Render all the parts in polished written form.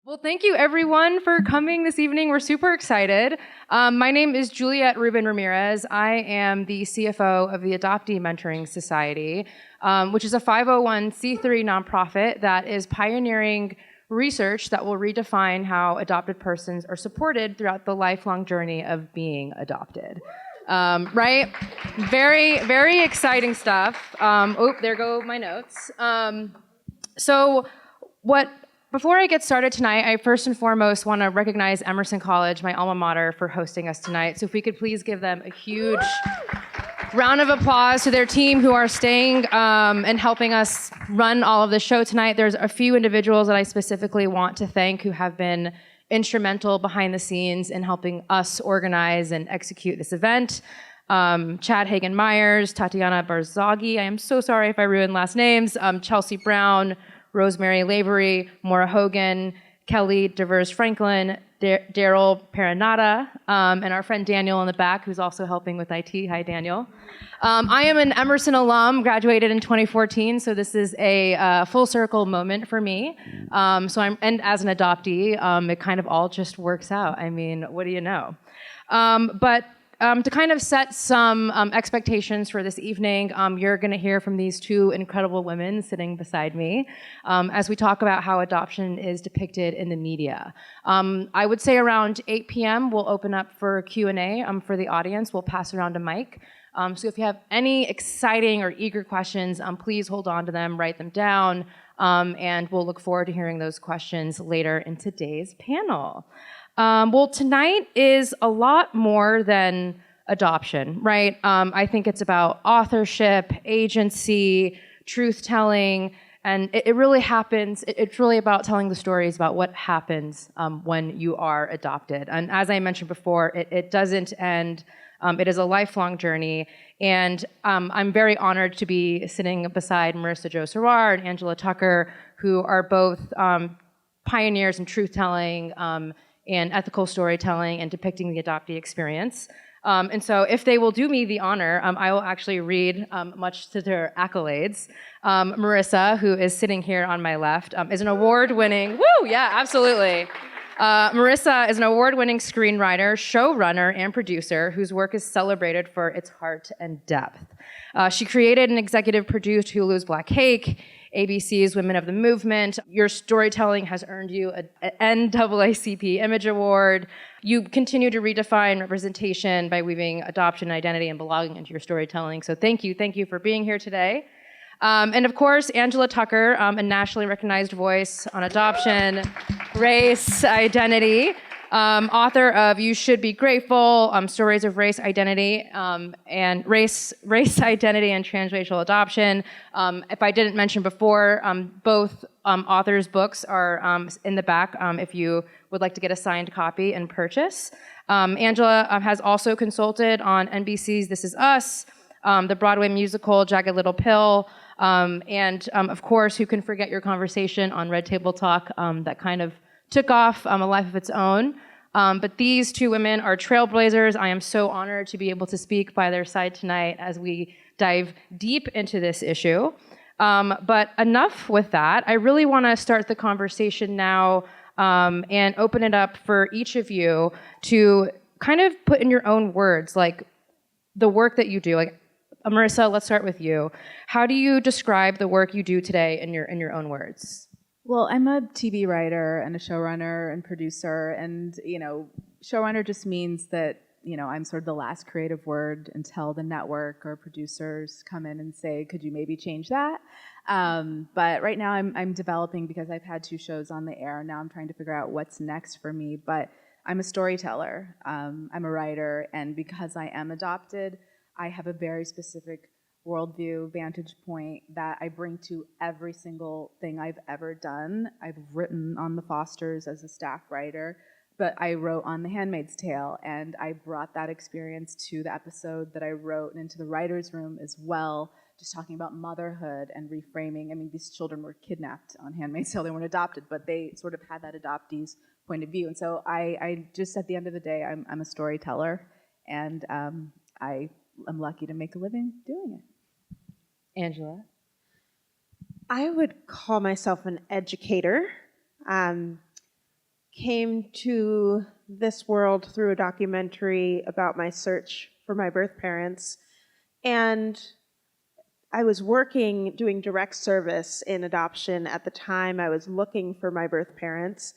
Well, thank you everyone for coming this evening. We're super excited. My name is Juliet Rubin Ramirez. I am the CFO of the Adoptee Mentoring Society, which is a 501c3 nonprofit that is pioneering research that will redefine how adopted persons are supported throughout the lifelong journey of being adopted. Right? Very, very exciting stuff. There go my notes. Before I get started tonight, I first and foremost want to recognize Emerson College, my alma mater, for hosting us tonight. So if we could please give them a huge round of applause to their team who are staying and helping us run all of the show tonight. There's a few individuals that I specifically want to thank who have been instrumental behind the scenes in helping us organize and execute this event. Chad Hagen-Myers, Tatiana Barzaghi, I am so sorry if I ruined last names, Chelsea Brown, Rosemary Lavery, Maura Hogan, Kelly DeVers Franklin, Daryl Paranata, and our friend Daniel in the back, who's also helping with IT. Hi, Daniel. I am an Emerson alum, graduated in 2014, so this is a full circle moment for me. And as an adoptee, it kind of all just works out. I mean, what do you know? To kind of set some expectations for this evening, you're going to hear from these two incredible women sitting beside me as we talk about how adoption is depicted in the media. I would say around 8 p.m. we'll open up for Q&A for the audience. We'll pass around a mic. So if you have any exciting or eager questions, please hold on to them, write them down, and we'll look forward to hearing those questions later in today's panel. Tonight is a lot more than adoption, right? I think it's about authorship, agency, truth-telling, and it really happens. It's really about telling the stories about what happens when you are adopted. And as I mentioned before, it doesn't end. It is a lifelong journey, and I'm very honored to be sitting beside Marissa Jo Cerar and Angela Tucker, who are both pioneers in truth-telling and ethical storytelling and depicting the adoptee experience. And so if they will do me the honor, I will actually read, much to their accolades. Marissa, who is sitting here on my left, is an award-winning, absolutely. Marissa is an award-winning screenwriter, showrunner, and producer whose work is celebrated for its heart and depth. She created and executive produced Hulu's Black Cake, ABC's Women of the Movement. Your storytelling has earned you an NAACP Image Award. You continue to redefine representation by weaving adoption, identity, and belonging into your storytelling. So thank you for being here today. And of course, Angela Tucker, a nationally recognized voice on adoption, race, identity, author of You Should Be Grateful, Stories of Race Identity, and Race Identity and Transracial Adoption. If I didn't mention before, both authors' books are in the back if you would like to get a signed copy and purchase. Angela has also consulted on NBC's This Is Us, the Broadway musical Jagged Little Pill, and of course, who can forget your conversation on Red Table Talk that kind of took off a life of its own. But these two women are trailblazers. I am so honored to be able to speak by their side tonight as we dive deep into this issue. But enough with that. I really want to start the conversation now and open it up for each of you to kind of put in your own words, like the work that you do. Like, Marissa, let's start with you. How do you describe the work you do today in your own words? Well, I'm a TV writer and a showrunner and producer, and showrunner just means that I'm sort of the last creative word until the network or producers come in and say, could you maybe change that? But right now I'm developing, because I've had 2 shows on the air. Now I'm trying to figure out what's next for me. But I'm a storyteller. I'm a writer, and because I am adopted, I have a very specific worldview, vantage point that I bring to every single thing I've ever done. I've written on The Fosters as a staff writer, but I wrote on The Handmaid's Tale, and I brought that experience to the episode that I wrote and into the writer's room as well, just talking about motherhood and reframing. I mean, these children were kidnapped on Handmaid's Tale. They weren't adopted, but they sort of had that adoptee's point of view. And so I just, at the end of the day, I'm a storyteller, and I'm lucky to make a living doing it. Angela? I would call myself an educator. came to this world through a documentary about my search for my birth parents. And I was working, doing direct service in adoption at the time. I was looking for my birth parents.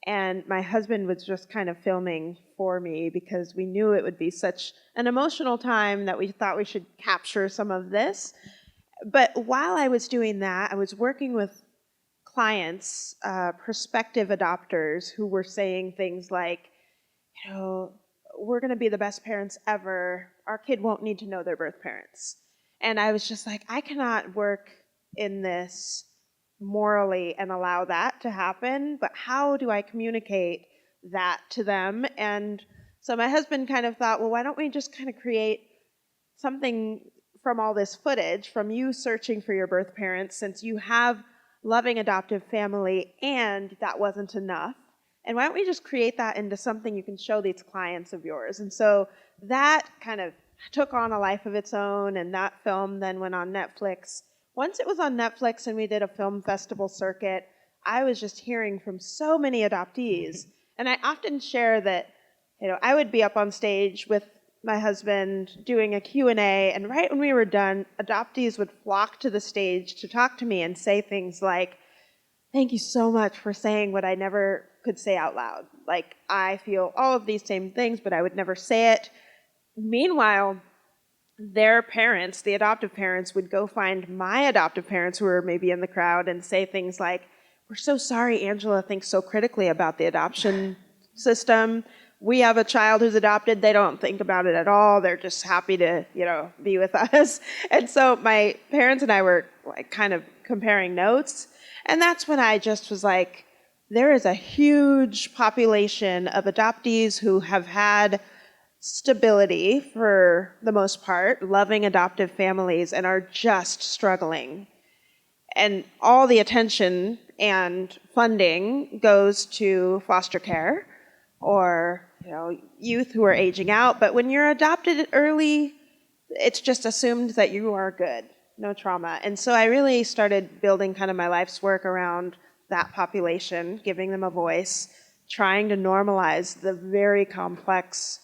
And my husband was just kind of filming for me because we knew it would be such an emotional time that we thought we should capture some of this. But while I was doing that, I was working with clients, prospective adopters, who were saying things like, we're going to be the best parents ever. Our kid won't need to know their birth parents. And I was just like, I cannot work in this morally and allow that to happen, but how do I communicate that to them? And so my husband kind of thought, well, why don't we just kind of create something from all this footage, from you searching for your birth parents, since you have loving adoptive family and that wasn't enough. And why don't we just create that into something you can show these clients of yours? And so that kind of took on a life of its own, and that film then went on Netflix. Once it was on Netflix and we did a film festival circuit, I was just hearing from so many adoptees. And I often share that, I would be up on stage with my husband doing a Q&A, and right when we were done, adoptees would flock to the stage to talk to me and say things like, thank you so much for saying what I never could say out loud. Like, I feel all of these same things, but I would never say it. Meanwhile, their parents, the adoptive parents, would go find my adoptive parents who were maybe in the crowd and say things like, we're so sorry Angela thinks so critically about the adoption system. We have a child who's adopted. They don't think about it at all. They're just happy to, be with us. And so my parents and I were like kind of comparing notes. And that's when I just was like, there is a huge population of adoptees who have had stability for the most part, loving adoptive families, and are just struggling. And all the attention and funding goes to foster care or youth who are aging out. But when you're adopted early, it's just assumed that you are good, no trauma. And so I really started building kind of my life's work around that population, giving them a voice, trying to normalize the very complex,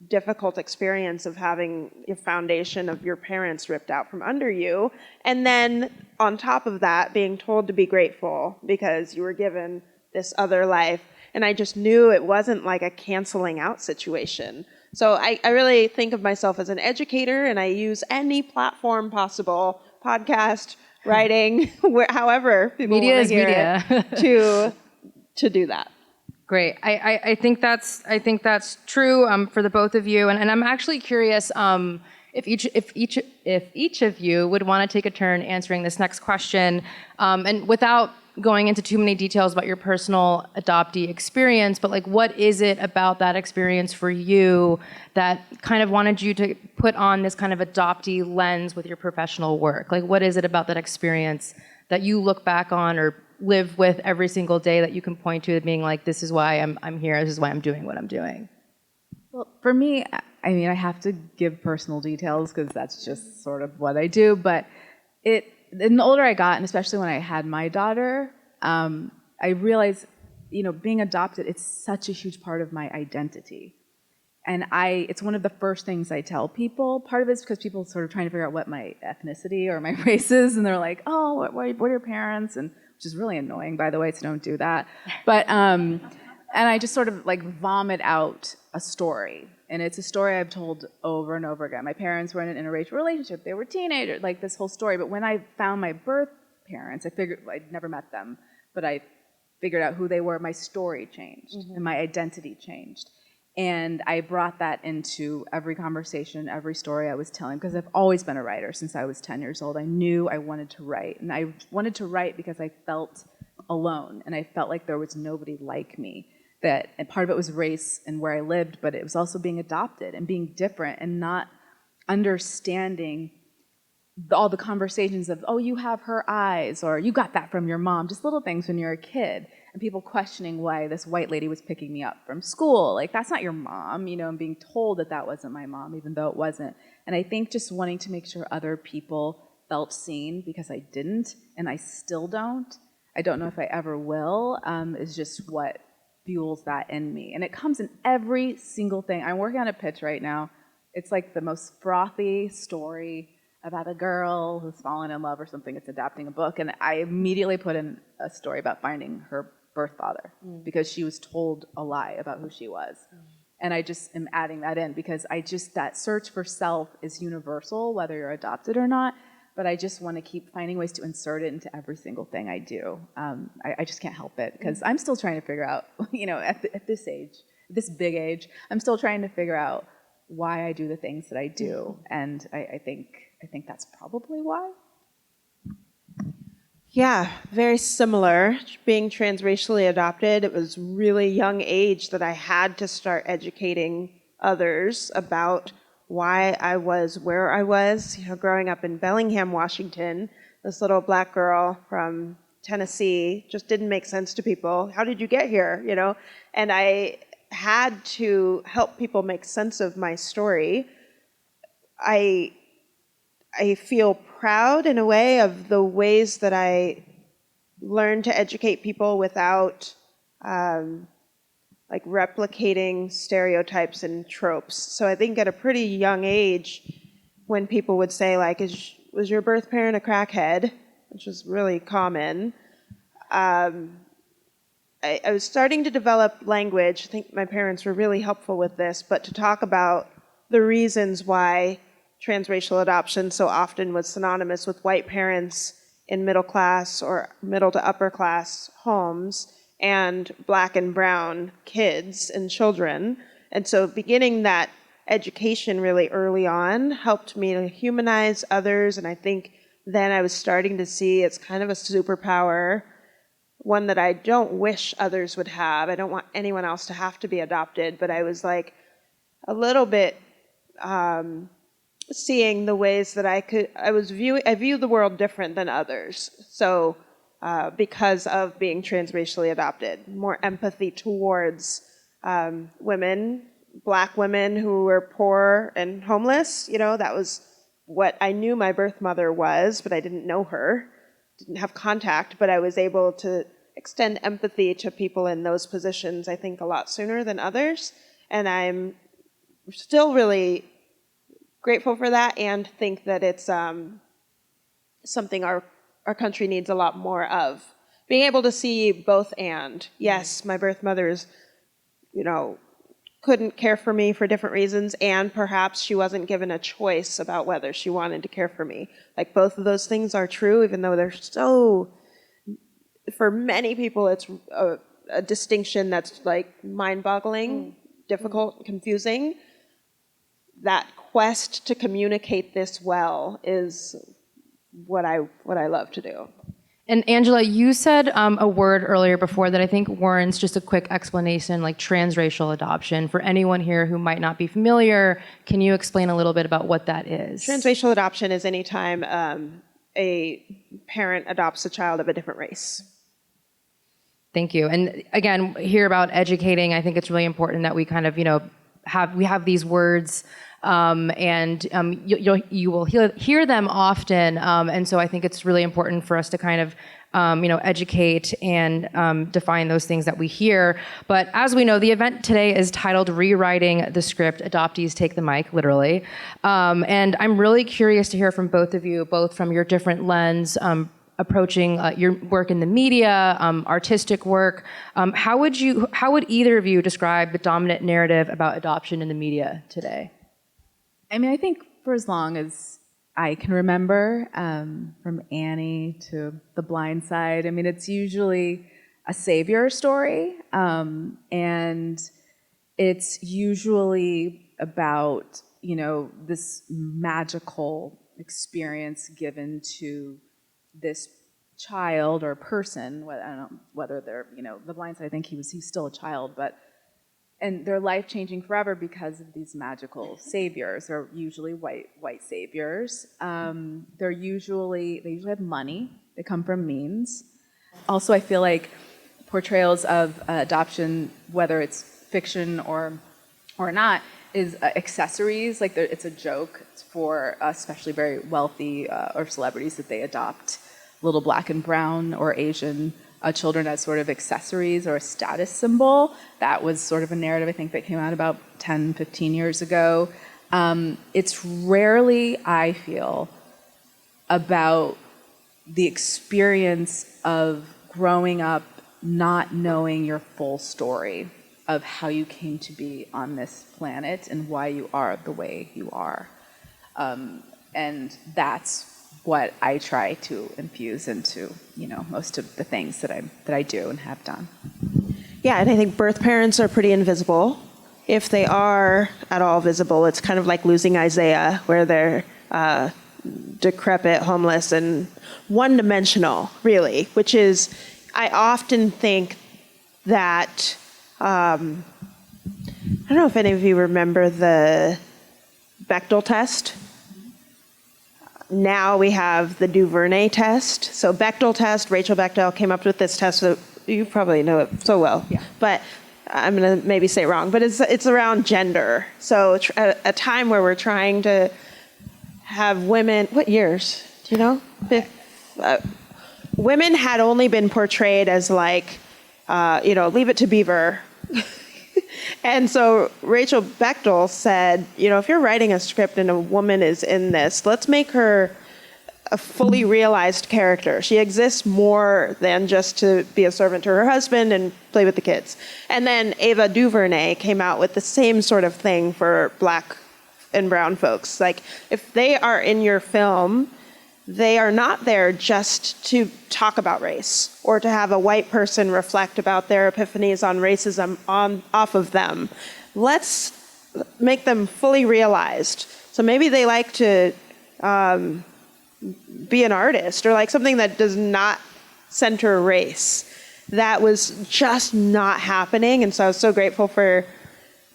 difficult experience of having your foundation of your parents ripped out from under you. And then on top of that, being told to be grateful because you were given this other life. And I just knew it wasn't like a canceling out situation. So I really think of myself as an educator, and I use any platform possible, podcast, writing, however people Media want is to hear media. it, to do that. Great. I think that's true for the both of you, and I'm actually curious if each of you would want to take a turn answering this next question, and without going into too many details about your personal adoptee experience, but like, what is it about that experience for you that kind of wanted you to put on this kind of adoptee lens with your professional work? Like, what is it about that experience that you look back on or live with every single day that you can point to, being like, this is why I'm here, this is why I'm doing what I'm doing? Well, for me, I mean, I have to give personal details because that's just sort of what I do, but the older I got, and especially when I had my daughter, I realized, being adopted, it's such a huge part of my identity. And it's one of the first things I tell people. Part of it's because people sort of trying to figure out what my ethnicity or my race is, and they're like, oh, what are your parents? And which is really annoying, by the way, so don't do that. But, and I just sort of like vomit out a story. And it's a story I've told over and over again. My parents were in an interracial relationship. They were teenagers, like this whole story. But when I found my birth parents, I figured, I'd never met them, but I figured out who they were. My story changed, and my identity changed. And I brought that into every conversation, every story I was telling, because I've always been a writer since I was 10 years old. I knew I wanted to write. And I wanted to write because I felt alone, and I felt like there was nobody like me. And part of it was race and where I lived, but it was also being adopted and being different and not understanding all the conversations of, oh, you have her eyes, or you got that from your mom, just little things when you're a kid, and people questioning why this white lady was picking me up from school. Like, that's not your mom, and being told that that wasn't my mom, even though it wasn't. And I think just wanting to make sure other people felt seen, because I didn't, and I still don't. I don't know if I ever will, is just what fuels that in me. And it comes in every single thing. I'm working on a pitch right now. It's like the most frothy story about a girl who's fallen in love or something. It's adapting a book. And I immediately put in a story about finding her birth father because she was told a lie about who she was. And I just am adding that in because that search for self is universal, whether you're adopted or not. But I just want to keep finding ways to insert it into every single thing I do. I just can't help it because I'm still trying to figure out, at this age, this big age, I'm still trying to figure out why I do the things that I do. And I think that's probably why. Yeah, very similar. Being transracially adopted, it was really young age that I had to start educating others about why I was where I was. Growing up in Bellingham, Washington, this little black girl from Tennessee just didn't make sense to people. How did you get here? And I had to help people make sense of my story. I feel proud in a way of the ways that I learned to educate people without replicating stereotypes and tropes. So I think at a pretty young age, when people would say was your birth parent a crackhead, which was really common, I was starting to develop language. I think my parents were really helpful with this, but to talk about the reasons why transracial adoption so often was synonymous with white parents in middle class or middle to upper class homes and black and brown kids and children. And so beginning that education really early on helped me to humanize others. And I think then I was starting to see it's kind of a superpower, one that I don't wish others would have. I don't want anyone else to have to be adopted, but I was a little bit seeing the ways that I view the world different than others. So because of being transracially adopted, more empathy towards women, black women who were poor and homeless. That was what I knew my birth mother was, but I didn't know her, didn't have contact, but I was able to extend empathy to people in those positions, I think, a lot sooner than others. And I'm still really grateful for that and think that it's something our country needs a lot more of. Being able to see both and. Yes, my birth mother is, couldn't care for me for different reasons, and perhaps she wasn't given a choice about whether she wanted to care for me. Both of those things are true, even though they're so, for many people, it's a distinction that's mind-boggling, difficult, confusing. That quest to communicate this well is what I love to do. And Angela, you said a word earlier before that I think warrants just a quick explanation, transracial adoption. For anyone here who might not be familiar, can you explain a little bit about what that is? Transracial adoption is anytime a parent adopts a child of a different race. Thank you. And again, here about educating, I think it's really important that we kind of, have these words and you will hear them often. And so I think it's really important for us to kind of, educate and define those things that we hear. But as we know, the event today is titled Rewriting the Script, Adoptees Take the Mic, literally. And I'm really curious to hear from both of you, both from your different lens, approaching your work in the media, artistic work. How would either of you describe the dominant narrative about adoption in the media today? I think for as long as I can remember, from Annie to The Blind Side, it's usually a savior story, and it's usually about, this magical experience given to this child or person. I don't know whether they're, The Blind Side, I think he's still a child, and they're life-changing forever because of these magical saviors. They're usually white saviors. They usually have money. They come from means. Also, I feel like portrayals of adoption, whether it's fiction or not, is accessories. It's a joke for especially very wealthy or celebrities that they adopt little black and brown or Asian children as sort of accessories or a status symbol. That was sort of a narrative, I think, that came out about 10, 15 years ago. It's rarely, I feel, about the experience of growing up not knowing your full story of how you came to be on this planet and why you are the way you are. And that's what I try to infuse into, most of the things that I do and have done. Yeah, and I think birth parents are pretty invisible. If they are at all visible, it's kind of like losing Isaiah, where they're decrepit, homeless, and one-dimensional, really, which is, I often think that, I don't know if any of you remember the Bechdel test. Now we have the Duvernay test. So Bechdel test, Rachel Bechdel came up with this test. So you probably know it so well. Yeah. But I'm going to maybe say it wrong. But it's around gender. So a time where we're trying to have women, what years? Do you know? Women had only been portrayed as like, Leave It to Beaver. And so Rachel Bechdel said, if you're writing a script and a woman is in this, let's make her a fully realized character. She exists more than just to be a servant to her husband and play with the kids. And then Ava DuVernay came out with the same sort of thing for Black and brown folks. Like, if they are in your film, they are not there just to talk about race or to have a white person reflect about their epiphanies on racism off of them. Let's make them fully realized. So maybe they like to be an artist or like something that does not center race. That was just not happening. And so I was so grateful for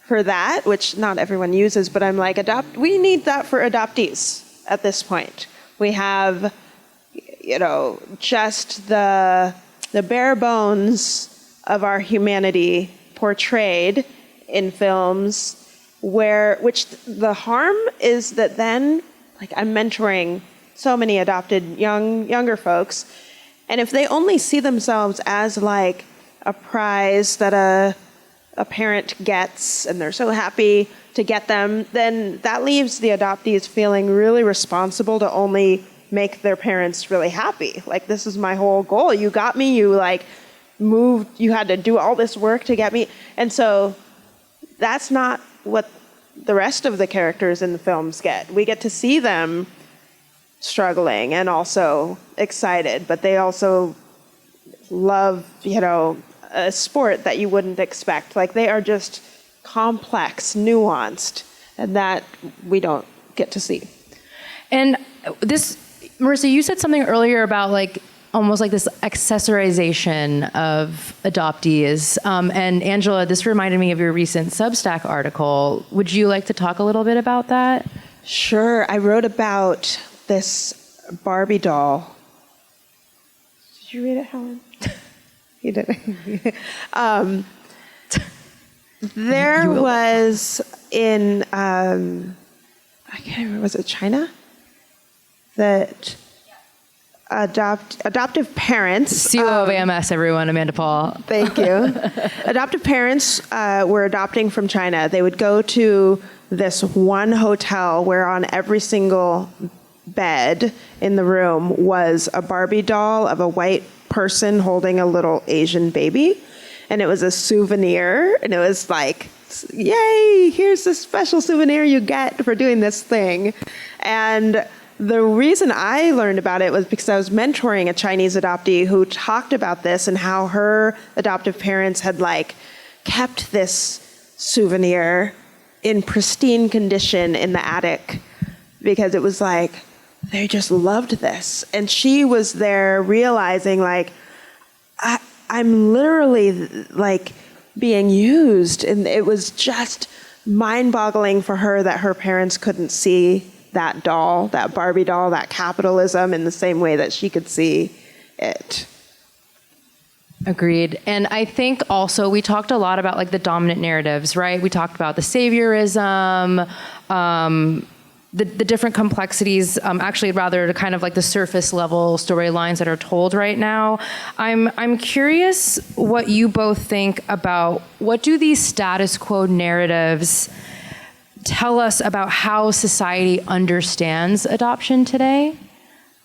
that, which not everyone uses, but I'm like, we need that for adoptees at this point. We have, just the bare bones of our humanity portrayed in films which the harm is that then, like, I'm mentoring so many adopted younger folks, and if they only see themselves as like a prize that a parent gets and they're so happy to get them, then that leaves the adoptees feeling really responsible to only make their parents really happy. Like, this is my whole goal. You got me, you like moved, you had to do all this work to get me. And so that's not what the rest of the characters in the films get. We get to see them struggling and also excited, but they also love, a sport that you wouldn't expect. Like, they are just complex, nuanced, and that we don't get to see. And this, Marissa, you said something earlier about like almost like this accessorization of adoptees. And Angela, this reminded me of your recent Substack article. Would you like to talk a little bit about that? Sure. I wrote about this Barbie doll. Did you read it, Helen? You did. There was in, I can't remember, was it China? That adoptive parents. CEO of AMS, everyone, Amanda Paul. Thank you. Adoptive parents were adopting from China. They would go to this one hotel where on every single bed in the room was a Barbie doll of a white person holding a little Asian baby. And it was a souvenir. And it was like, yay, here's a special souvenir you get for doing this thing. And the reason I learned about it was because I was mentoring a Chinese adoptee who talked about this and how her adoptive parents had like kept this souvenir in pristine condition in the attic because it was like, they just loved this. And she was there realizing like, I'm literally like being used. And it was just mind-boggling for her that her parents couldn't see that doll, that Barbie doll, that capitalism in the same way that she could see it. Agreed. And I think also we talked a lot about like the dominant narratives, right? We talked about the saviorism, the different complexities, actually rather to kind of like the surface level storylines that are told right now. I'm curious what you both think about what do these status quo narratives tell us about how society understands adoption today?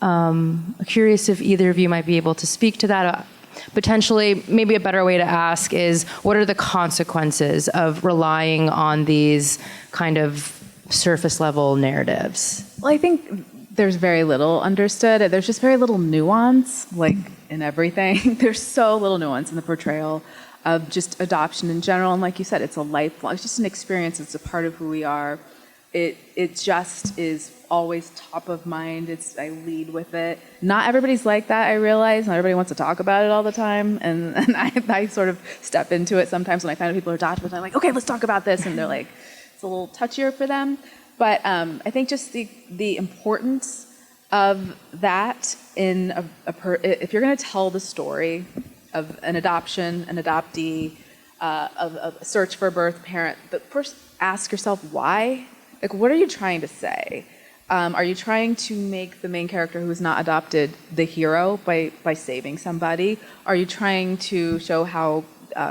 I'm curious if either of you might be able to speak to that. Potentially, maybe a better way to ask is, what are the consequences of relying on these kind of surface level narratives? Well, I think there's very little understood. There's just very little nuance, like in everything. There's so little nuance in the portrayal of just adoption in general. And like you said, it's a lifelong, it's just an experience. It's a part of who we are. It just is always top of mind. I lead with it. Not everybody's like that, I realize. Not everybody wants to talk about it all the time. And I sort of step into it sometimes when I find out people are adopted. I'm like, okay, let's talk about this. And they're like, it's a little touchier for them. But I think just the importance of that in if you're going to tell the story of an adoption, an adoptee, of a search for a birth parent, but first ask yourself why. Like, what are you trying to say? Are you trying to make the main character who is not adopted the hero by saving somebody? Are you trying to show how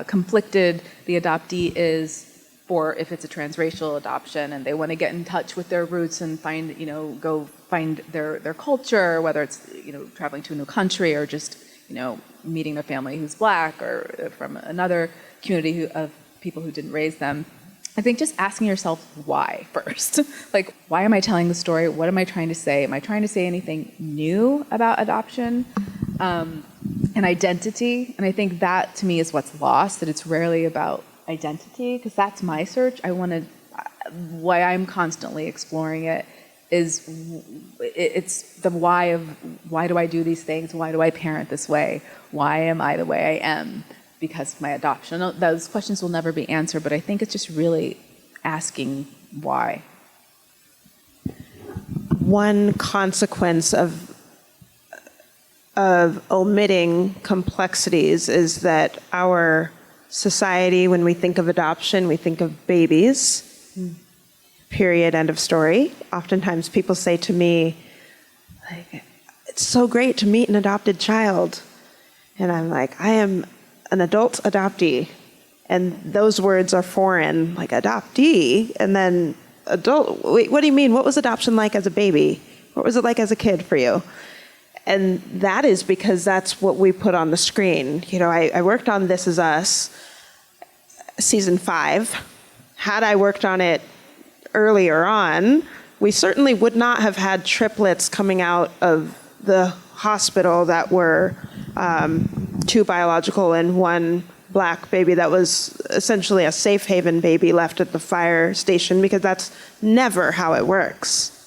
conflicted the adoptee is for if it's a transracial adoption and they want to get in touch with their roots and go find their culture, whether it's, traveling to a new country or just, meeting a family who's Black or from another community of people who didn't raise them? I think just asking yourself why first. Like, why am I telling the story? What am I trying to say? Am I trying to say anything new about adoption and identity? And I think that, to me, is what's lost, that it's rarely about identity, because that's my search. Why I'm constantly exploring it is it's the why of why do I do these things? Why do I parent this way? Why am I the way I am? Because of my adoption. Those questions will never be answered, but I think it's just really asking why. One consequence of omitting complexities is that our society, when we think of adoption, we think of babies. Period, end of story. Oftentimes people say to me, like, it's so great to meet an adopted child. And I'm like, I am an adult adoptee. And those words are foreign, like adoptee, and then adult. Wait, what do you mean? What was adoption like as a baby? What was it like as a kid for you? And that is because that's what we put on the screen. I worked on This Is Us, season 5. Had I worked on it earlier on, we certainly would not have had triplets coming out of the hospital that were 2 biological and 1 Black baby that was essentially a safe haven baby left at the fire station, because that's never how it works.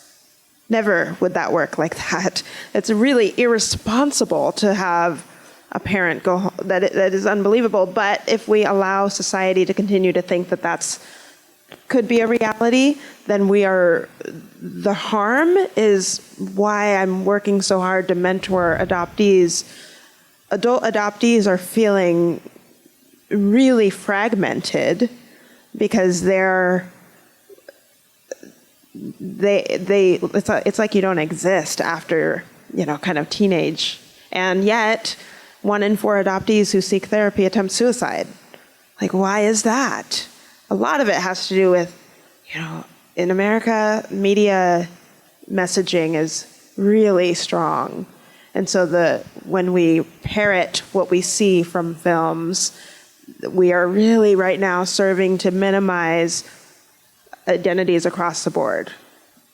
Never would that work like that. It's really irresponsible to have a parent go, that is unbelievable. But if we allow society to continue to think that that's could be a reality, then the harm is why I'm working so hard to mentor adoptees. Adult adoptees are feeling really fragmented because it's like you don't exist after, kind of teenage. And yet 1 in 4 adoptees who seek therapy attempt suicide. Like, why is that? A lot of it has to do with, in America, media messaging is really strong. And so when we parrot what we see from films, we are really right now serving to minimize identities across the board,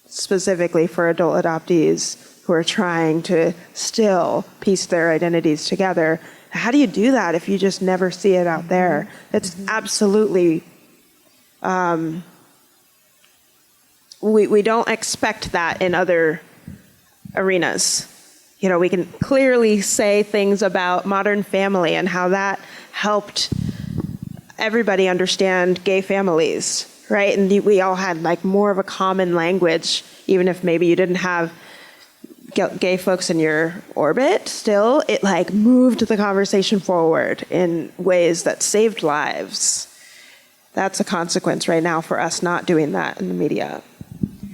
specifically for adult adoptees who are trying to still piece their identities together. How do you do that if you just never see it out there? It's absolutely, we don't expect that in other arenas. We can clearly say things about Modern Family and how that helped everybody understand gay families, right? And we all had like more of a common language, even if maybe you didn't have gay folks in your orbit. Still, it like moved the conversation forward in ways that saved lives. That's a consequence right now for us not doing that in the media.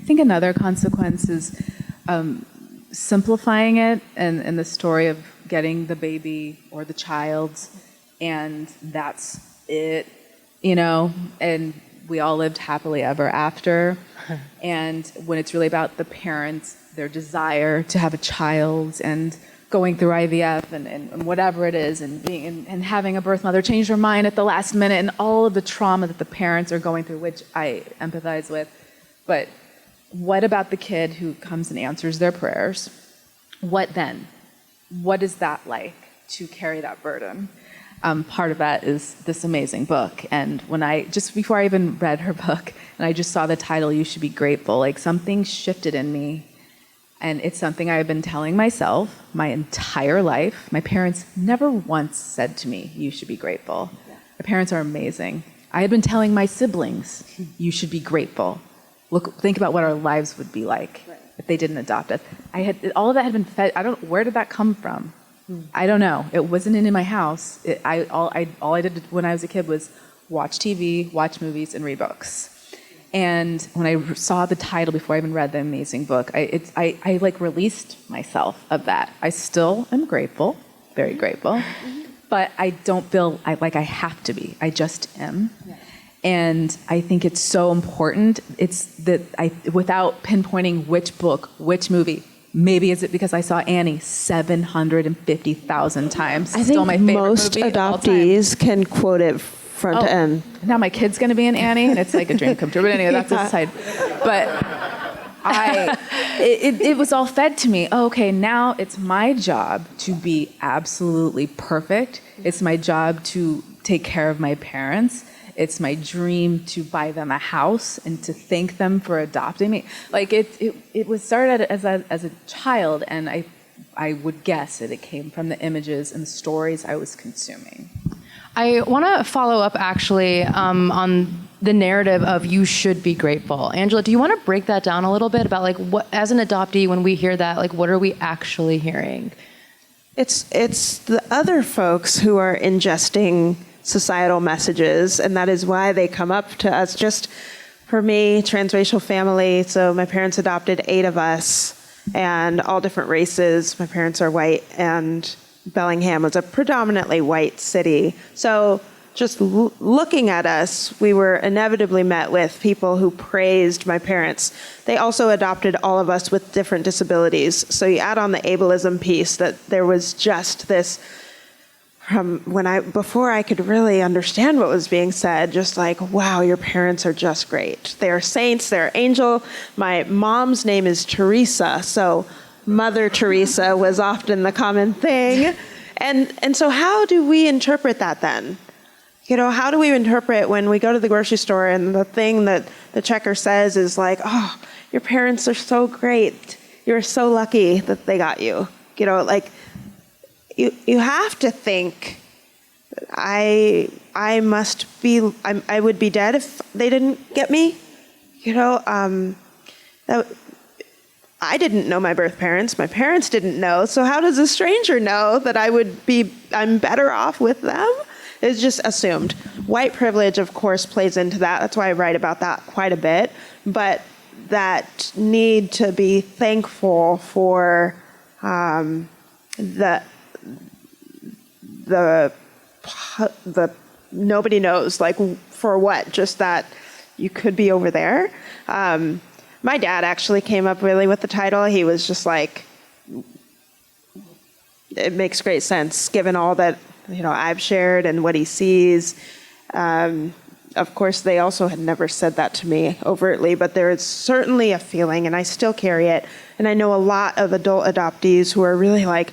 think another consequence is simplifying it and the story of getting the baby or the child, and that's it, and we all lived happily ever after. And when it's really about the parents, their desire to have a child, and going through IVF and whatever it is, and being and having a birth mother change her mind at the last minute, and all of the trauma that the parents are going through, which I empathize with. But what about the kid who comes and answers their prayers? What then? What is that like to carry that burden? Part of that is this amazing book. And when just before I even read her book, and I just saw the title, You Should Be Grateful, like something shifted in me. And it's something I've been telling myself my entire life. My parents never once said to me, you should be grateful. Yeah. My parents are amazing. I had been telling my siblings, you should be grateful. Think about what our lives would be like if they didn't adopt us. All of that had been fed. Where did that come from? I don't know. It wasn't in my house. All I did when I was a kid was watch TV, watch movies, and read books. And when I saw the title before I even read the amazing book, I like released myself of that. I still am grateful, very grateful, but I don't feel like I have to be. I just am. Yeah. And I think it's so important. It's that without pinpointing which book, which movie. Maybe is it because I saw Annie 750,000 times? I Still think my favorite most movie adoptees can quote it front to end. Now my kid's going to be in Annie, and it's like a dream come true. But anyway, that's aside. But it was all fed to me. Oh, okay, now it's my job to be absolutely perfect. It's my job to take care of my parents. It's my dream to buy them a house and to thank them for adopting me. Like it was started as a child, and I would guess that it came from the images and the stories I was consuming. I want to follow up actually on the narrative of you should be grateful. Angela, do you want to break that down a little bit about like what, as an adoptee, when we hear that, like what are we actually hearing? It's the other folks who are ingesting societal messages, and that is why they come up to us. Just for me, transracial family, so my parents adopted 8 of us, and all different races. My parents are white, and Bellingham was a predominantly white city. So just looking at us, we were inevitably met with people who praised my parents. They also adopted all of us with different disabilities. So you add on the ableism piece, that there was just this, before I could really understand what was being said, just like, wow, your parents are just great. They're saints, they're angel. My mom's name is Teresa, so Mother Teresa was often the common thing. And so how do we interpret that then? How do we interpret when we go to the grocery store and the thing that the checker says is like, oh, your parents are so great. You're so lucky that they got you. Like, you have to think, I would be dead if they didn't get me. I didn't know my birth parents. My parents didn't know. So how does a stranger know that I'm better off with them? It's just assumed. White privilege, of course, plays into that. That's why I write about that quite a bit. But that need to be thankful for the nobody knows, like, for what, just that you could be over there. My dad actually came up really with the title. He was just like, it makes great sense given all that I've shared and what he sees. Of course, they also had never said that to me overtly, but there is certainly a feeling, and I still carry it. And I know a lot of adult adoptees who are really like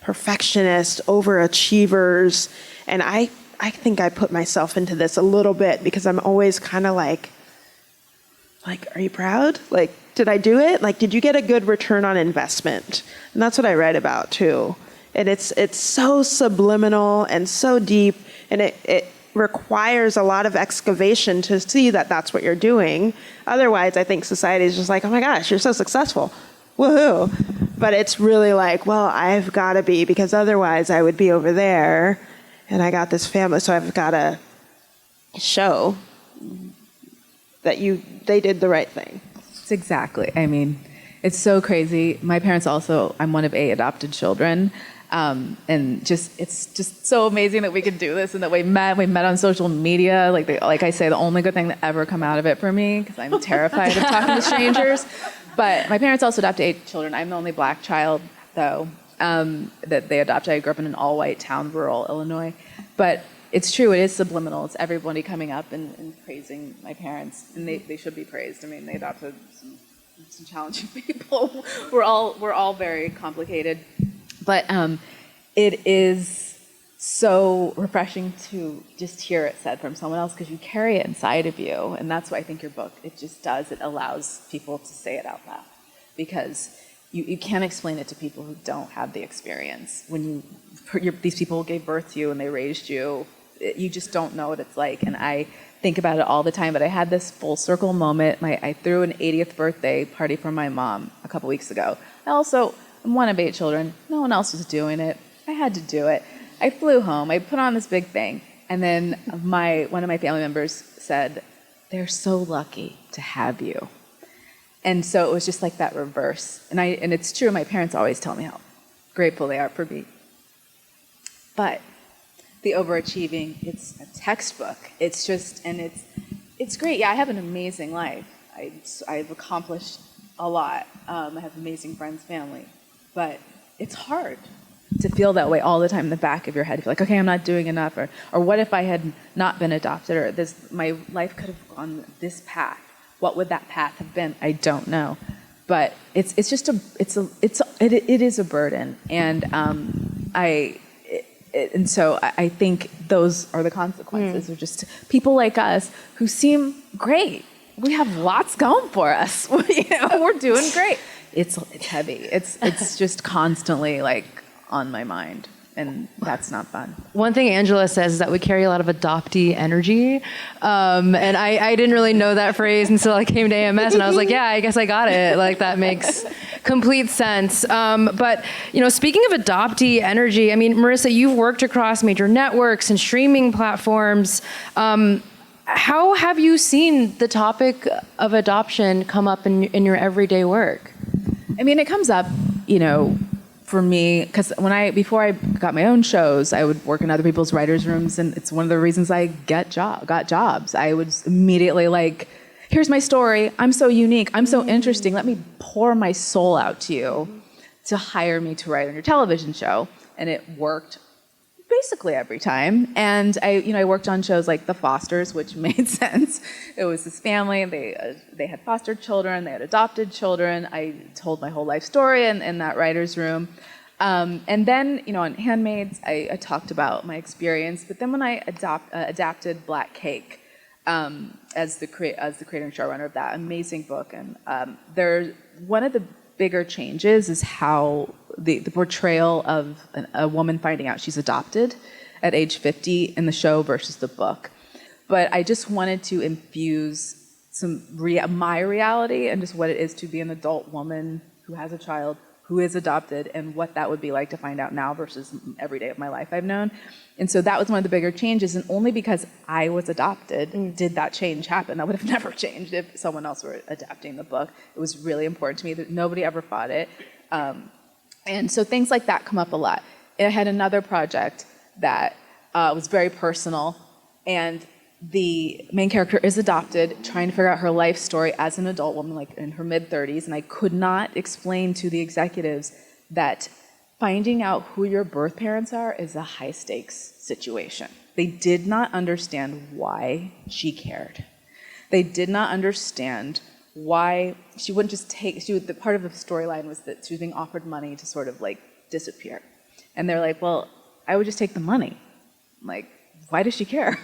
perfectionists, overachievers, and I think I put myself into this a little bit because I'm always kind of like, are you proud? Like, did I do it? Like, did you get a good return on investment? And that's what I write about too. And it's so subliminal and so deep, and it requires a lot of excavation to see that that's what you're doing. Otherwise, I think society is just like, oh my gosh, you're so successful. Woohoo. But it's really like, well, I've got to be, because otherwise I would be over there, and I got this family, so I've got to show that they did the right thing. It's exactly. I mean, it's so crazy. My parents also, I'm one of 8 adopted children. And it's just so amazing that we could do this and that we met on social media. Like I say, the only good thing that ever come out of it for me, because I'm terrified of talking to strangers. But my parents also adopted 8 children. I'm the only black child, though, that they adopted. I grew up in an all-white town, rural Illinois. But it's true, it is subliminal. It's everybody coming up and praising my parents. And they should be praised. I mean, they adopted some challenging people. We're all very complicated. But it is so refreshing to just hear it said from someone else because you carry it inside of you. And that's why I think your book, it just does. It allows people to say it out loud because you can't explain it to people who don't have the experience. When these people gave birth to you and they raised you, you just don't know what it's like. And I think about it all the time, but I had this full circle moment. I threw an 80th birthday party for my mom a couple weeks ago. I'm one of 8 children. No one else was doing it. I had to do it. I flew home. I put on this big thing. And then one of my family members said, "They're so lucky to have you." And so it was just like that reverse. And it's true, my parents always tell me how grateful they are for me. But the overachieving, it's a textbook. It's just, and it's great. Yeah, I have an amazing life. I've accomplished a lot. I have amazing friends, family. But it's hard to feel that way all the time in the back of your head. You feel like, okay, I'm not doing enough, or what if I had not been adopted, or my life could have gone this path. What would that path have been? I don't know. But it is a burden, and and so I think those are the consequences of just people like us who seem great. We have lots going for us. We're doing great. It's heavy. It's just constantly like on my mind, and that's not fun. One thing Angela says is that we carry a lot of adoptee energy, and I didn't really know that phrase until I came to AMS, and I was like, yeah, I guess I got it. Like that makes complete sense. But speaking of adoptee energy, I mean, Marissa, you've worked across major networks and streaming platforms. How have you seen the topic of adoption come up in your everyday work? I mean, it comes up, for me, because before I got my own shows, I would work in other people's writers' rooms, and it's one of the reasons I got jobs. I was immediately like, here's my story. I'm so unique. I'm so interesting. Let me pour my soul out to you to hire me to write on your television show. And it worked basically every time. And I worked on shows like The Fosters, which made sense. It was this family. They had foster children. They had adopted children. I told my whole life story in that writer's room. And then, on Handmaids, I talked about my experience. But then when I adapted Black Cake as the creator and showrunner of that amazing book, and one of the bigger changes is how the portrayal of a woman finding out she's adopted at age 50 in the show versus the book. But I just wanted to infuse my reality and just what it is to be an adult woman who has a child who is adopted and what that would be like to find out now versus every day of my life I've known. And so that was one of the bigger changes, and only because I was adopted did that change happen. That would have never changed if someone else were adapting the book. It was really important to me that nobody ever fought it. And so things like that come up a lot. I had another project that was very personal, and the main character is adopted, trying to figure out her life story as an adult woman, like in her mid-30s, and I could not explain to the executives that finding out who your birth parents are is a high-stakes situation. They did not understand why she cared. They did not understand why she wouldn't just the part of the storyline was that she was being offered money to sort of like disappear. And they're like, well, I would just take the money. I'm like, why does she care?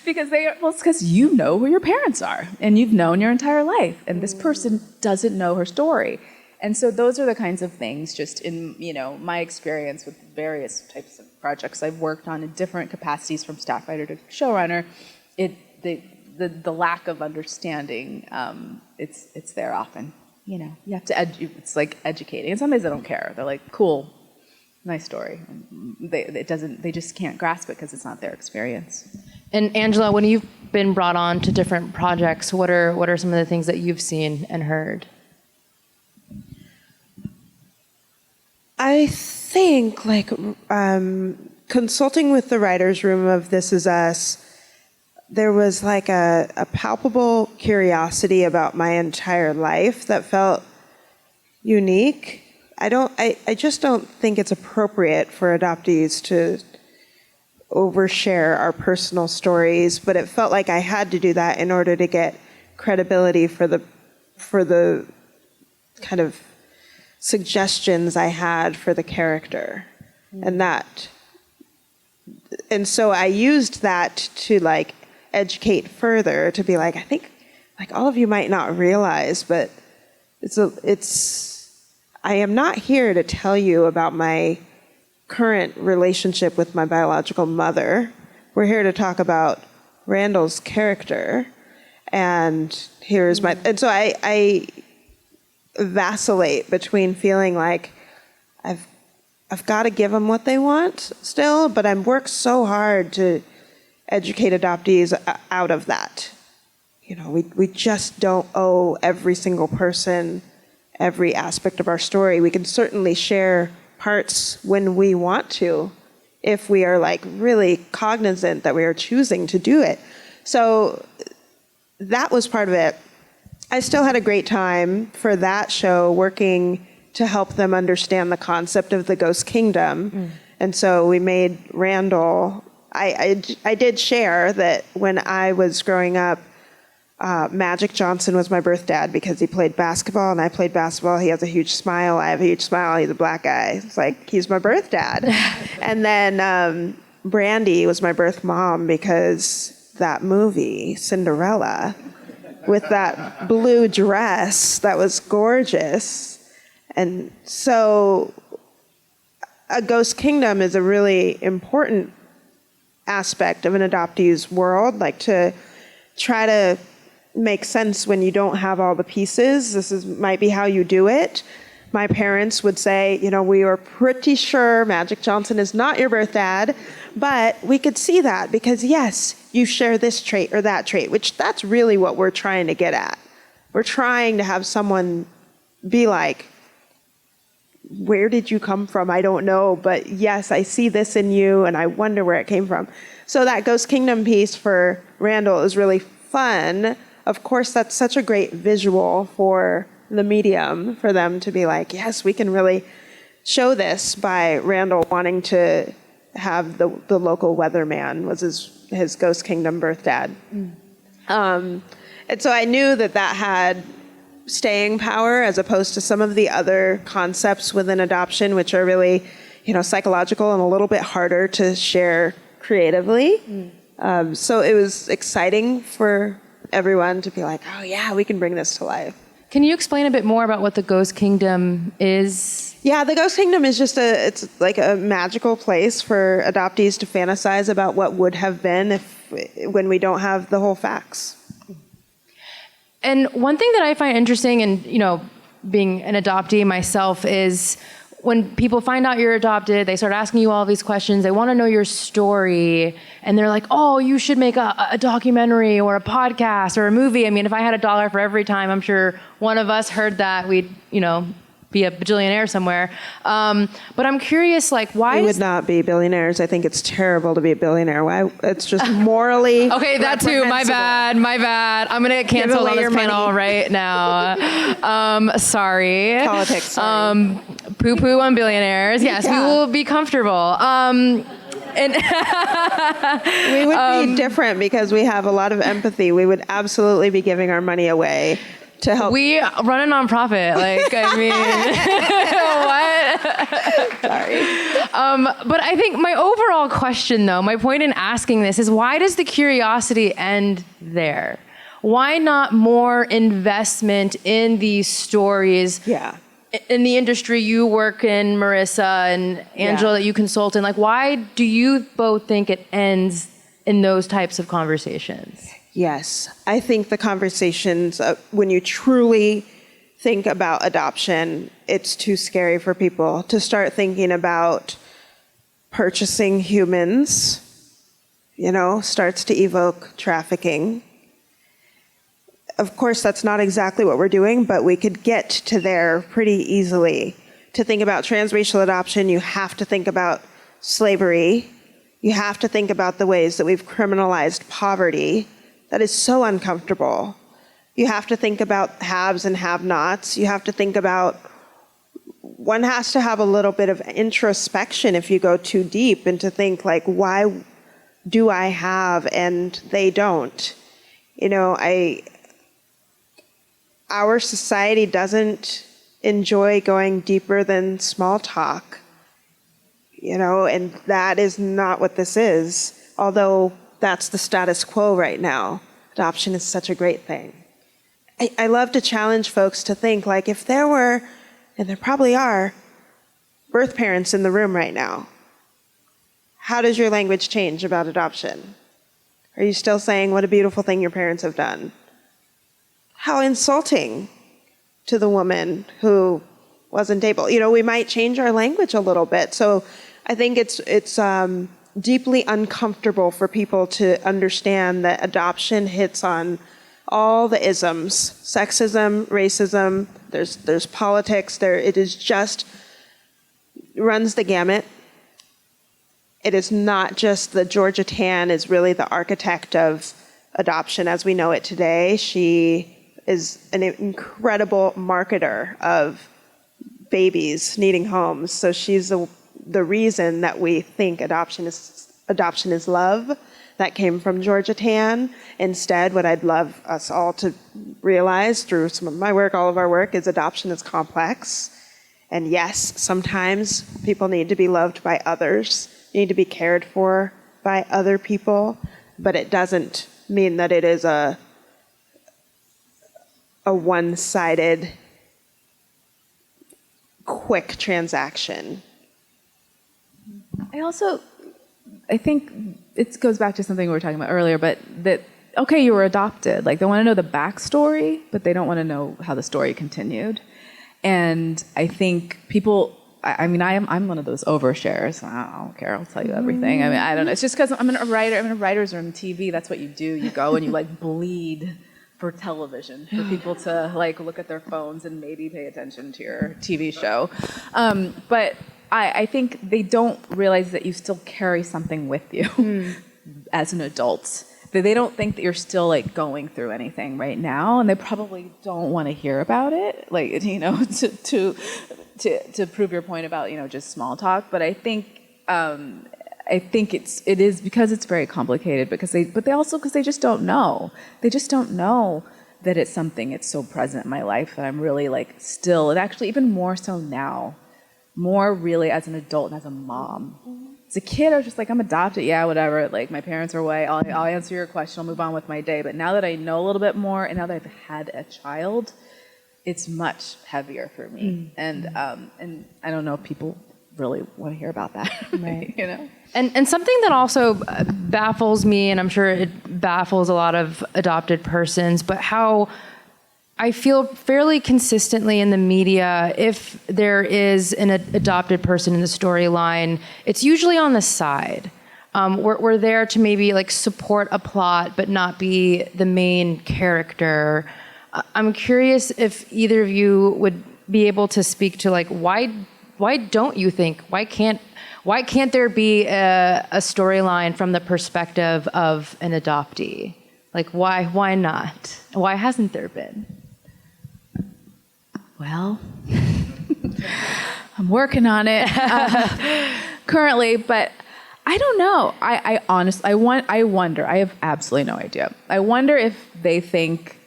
Because it's because you know who your parents are and you've known your entire life, and this person doesn't know her story. And so those are the kinds of things, just in my experience with various types of projects I've worked on in different capacities, from staff writer to showrunner. The lack of understanding, it's there often. You have to it's like educating, and sometimes they don't care. They're like, cool, my story. They just can't grasp it because it's not their experience. And Angela, when you've been brought on to different projects, what are some of the things that you've seen and heard? I think consulting with the writer's room of This Is Us, there was like a palpable curiosity about my entire life that felt unique. I just don't think it's appropriate for adoptees to overshare our personal stories, but it felt like I had to do that in order to get credibility for the kind of suggestions I had for the character. And so I used that to like educate further, to be like, I think like all of you might not realize, but I am not here to tell you about my current relationship with my biological mother. We're here to talk about Randall's character, and and so I vacillate between feeling like I've got to give them what they want still, but I've worked so hard to educate adoptees out of that. You know, we just don't owe every single person every aspect of our story. We can certainly share parts when we want to, if we are like really cognizant that we are choosing to do it. So that was part of it. I still had a great time for that show working to help them understand the concept of the ghost kingdom. And so we made Randall, I did share that when I was growing up, Magic Johnson was my birth dad because he played basketball and I played basketball. He has a huge smile. I have a huge smile. He's a black guy. It's like, he's my birth dad. And then Brandy was my birth mom because that movie, Cinderella, with that blue dress that was gorgeous. And so a ghost kingdom is a really important aspect of an adoptee's world, like to try to make sense when you don't have all the pieces. Might be how you do it. My parents would say, you know, we were pretty sure Magic Johnson is not your birth dad, but we could see that because yes, you share this trait or that trait, which that's really what we're trying to get at. We're trying to have someone be like, where did you come from? I don't know, but yes, I see this in you and I wonder where it came from. So that Ghost Kingdom piece for Randall is really fun. Of course, that's such a great visual for the medium, for them to be like, yes, we can really show this by Randall wanting to have the local weatherman was his Ghost Kingdom birth dad. And so I knew that had staying power as opposed to some of the other concepts within adoption, which are really, you know, psychological and a little bit harder to share creatively. So it was exciting for everyone to be like, oh yeah, we can bring this to life. Can you explain a bit more about what the Ghost Kingdom is? Yeah, the Ghost Kingdom is it's like a magical place for adoptees to fantasize about what would have been when we don't have the whole facts. And one thing that I find interesting, and you know, being an adoptee myself, is when people find out you're adopted, they start asking you all these questions. They want to know your story, and they're like, "Oh, you should make a documentary or a podcast or a movie." I mean, if I had $1 for every time, I'm sure one of us heard that, we'd, you know, be a bajillionaire somewhere. But I'm curious, like, why? We would not be billionaires. I think it's terrible to be a billionaire. Why? It's just morally. Okay, that too. My bad. I'm gonna get canceled on this panel right now. Sorry. Politics. Sorry. Poo-poo on billionaires. Yes, yeah. We will be comfortable. And we would be different because we have a lot of empathy. We would absolutely be giving our money away to help. We run a nonprofit. Like, I mean, what? Sorry. But I think my overall question, though, my point in asking this is, why does the curiosity end there? Why not more investment in these stories? Yeah. In the industry you work in, Marissa and Angela, that you consult in, like, why do you both think it ends in those types of conversations? Yes, I think the conversations, when you truly think about adoption, it's too scary for people to start thinking about purchasing humans, starts to evoke trafficking. Of course, that's not exactly what we're doing, but we could get to there pretty easily. To think about transracial adoption, you have to think about slavery. You have to think about the ways that we've criminalized poverty. That is so uncomfortable. You have to think about haves and have-nots. You have to think about, one has to have a little bit of introspection if you go too deep, and to think like, why do I have and they don't? Our society doesn't enjoy going deeper than small talk, and that is not what this is, although that's the status quo right now. Adoption is such a great thing. I love to challenge folks to think, like, if there were, and there probably are, birth parents in the room right now, how does your language change about adoption? Are you still saying, what a beautiful thing your parents have done? How insulting to the woman who wasn't able. We might change our language a little bit. So I think it's deeply uncomfortable for people to understand that adoption hits on all the isms: sexism, racism. There's politics. It is just runs the gamut. It is not just that Georgia Tann is really the architect of adoption as we know it today. She is an incredible marketer of babies needing homes. So she's the reason that we think adoption is love. That came from Georgia Tann. Instead, what I'd love us all to realize through some of my work, all of our work, is adoption is complex. And yes, sometimes people need to be loved by others, need to be cared for by other people, but it doesn't mean that it is a one-sided, quick transaction. I think it goes back to something we were talking about earlier, but that, okay, you were adopted. Like, they want to know the backstory, but they don't want to know how the story continued. And I think people, I'm one of those overshares. I don't care. I'll tell you everything. I don't know. It's just because I'm a writer. I'm in a writer's room, TV. That's what you do. You go and you bleed for television, for people to look at their phones and maybe pay attention to your TV show. But I think they don't realize that you still carry something with you as an adult. They don't think that you're still going through anything right now, and they probably don't want to hear about it, to prove your point about just small talk. But I think it is because it's very complicated, because they just don't know. They just don't know that it's something, it's so present in my life that I'm really still, and actually even more so now, more really as an adult and as a mom. As a kid, I was just I'm adopted, yeah, whatever, my parents are away, I'll answer your question, I'll move on with my day. But now that I know a little bit more, and now that I've had a child, it's much heavier for me. And I don't know if people really want to hear about that. Right. And something that also baffles me, and I'm sure it baffles a lot of adopted persons, but how I feel fairly consistently in the media, if there is an adopted person in the storyline, it's usually on the side. We're there to maybe support a plot, but not be the main character. I'm curious if either of you would be able to speak to why don't you think, why can't there be a storyline from the perspective of an adoptee? Why not? Why hasn't there been? Well, I'm working on it currently, but I don't know. I honestly, I wonder. I have absolutely no idea. I wonder if they think,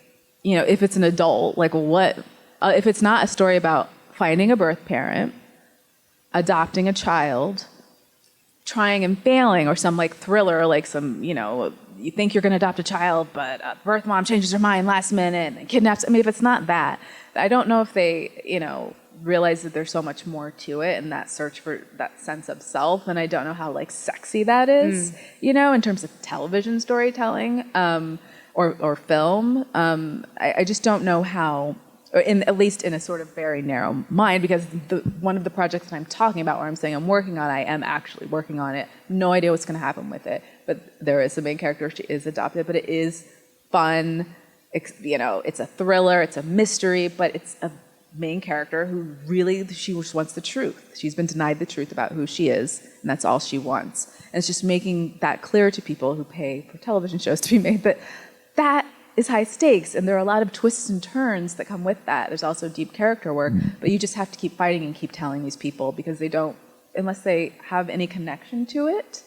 if it's an adult, what, if it's not a story about finding a birth parent, adopting a child, trying and failing, or some thriller, some, you think you're going to adopt a child, but birth mom changes her mind last minute and kidnaps. If it's not that, I don't know if they, realize that there's so much more to it, and that search for that sense of self. And I don't know how sexy that is, in terms of television storytelling or film. I just don't know how or at least in a sort of very narrow mind, because one of the projects that I'm talking about, where I'm saying I'm working on, I am actually working on it. No idea what's going to happen with it, but there is a main character. She is adopted, but it is fun. It's a thriller. It's a mystery, but it's a main character who really, she just wants the truth. She's been denied the truth about who she is, and that's all she wants. And it's just making that clear to people who pay for television shows to be made that is high stakes, and there are a lot of twists and turns that come with that. There's also deep character work, but you just have to keep fighting and keep telling these people, because they don't, unless they have any connection to it,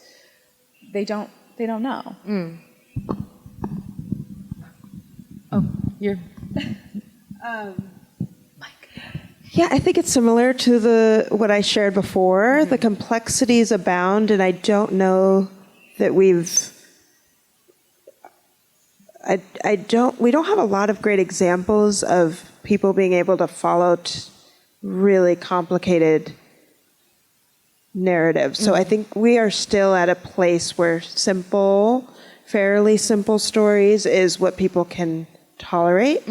they don't know. Oh, you're... Yeah, I think it's similar to what I shared before. The complexities abound, and I don't know that we don't have a lot of great examples of people being able to follow really complicated narratives. So I think we are still at a place where fairly simple stories is what people can tolerate.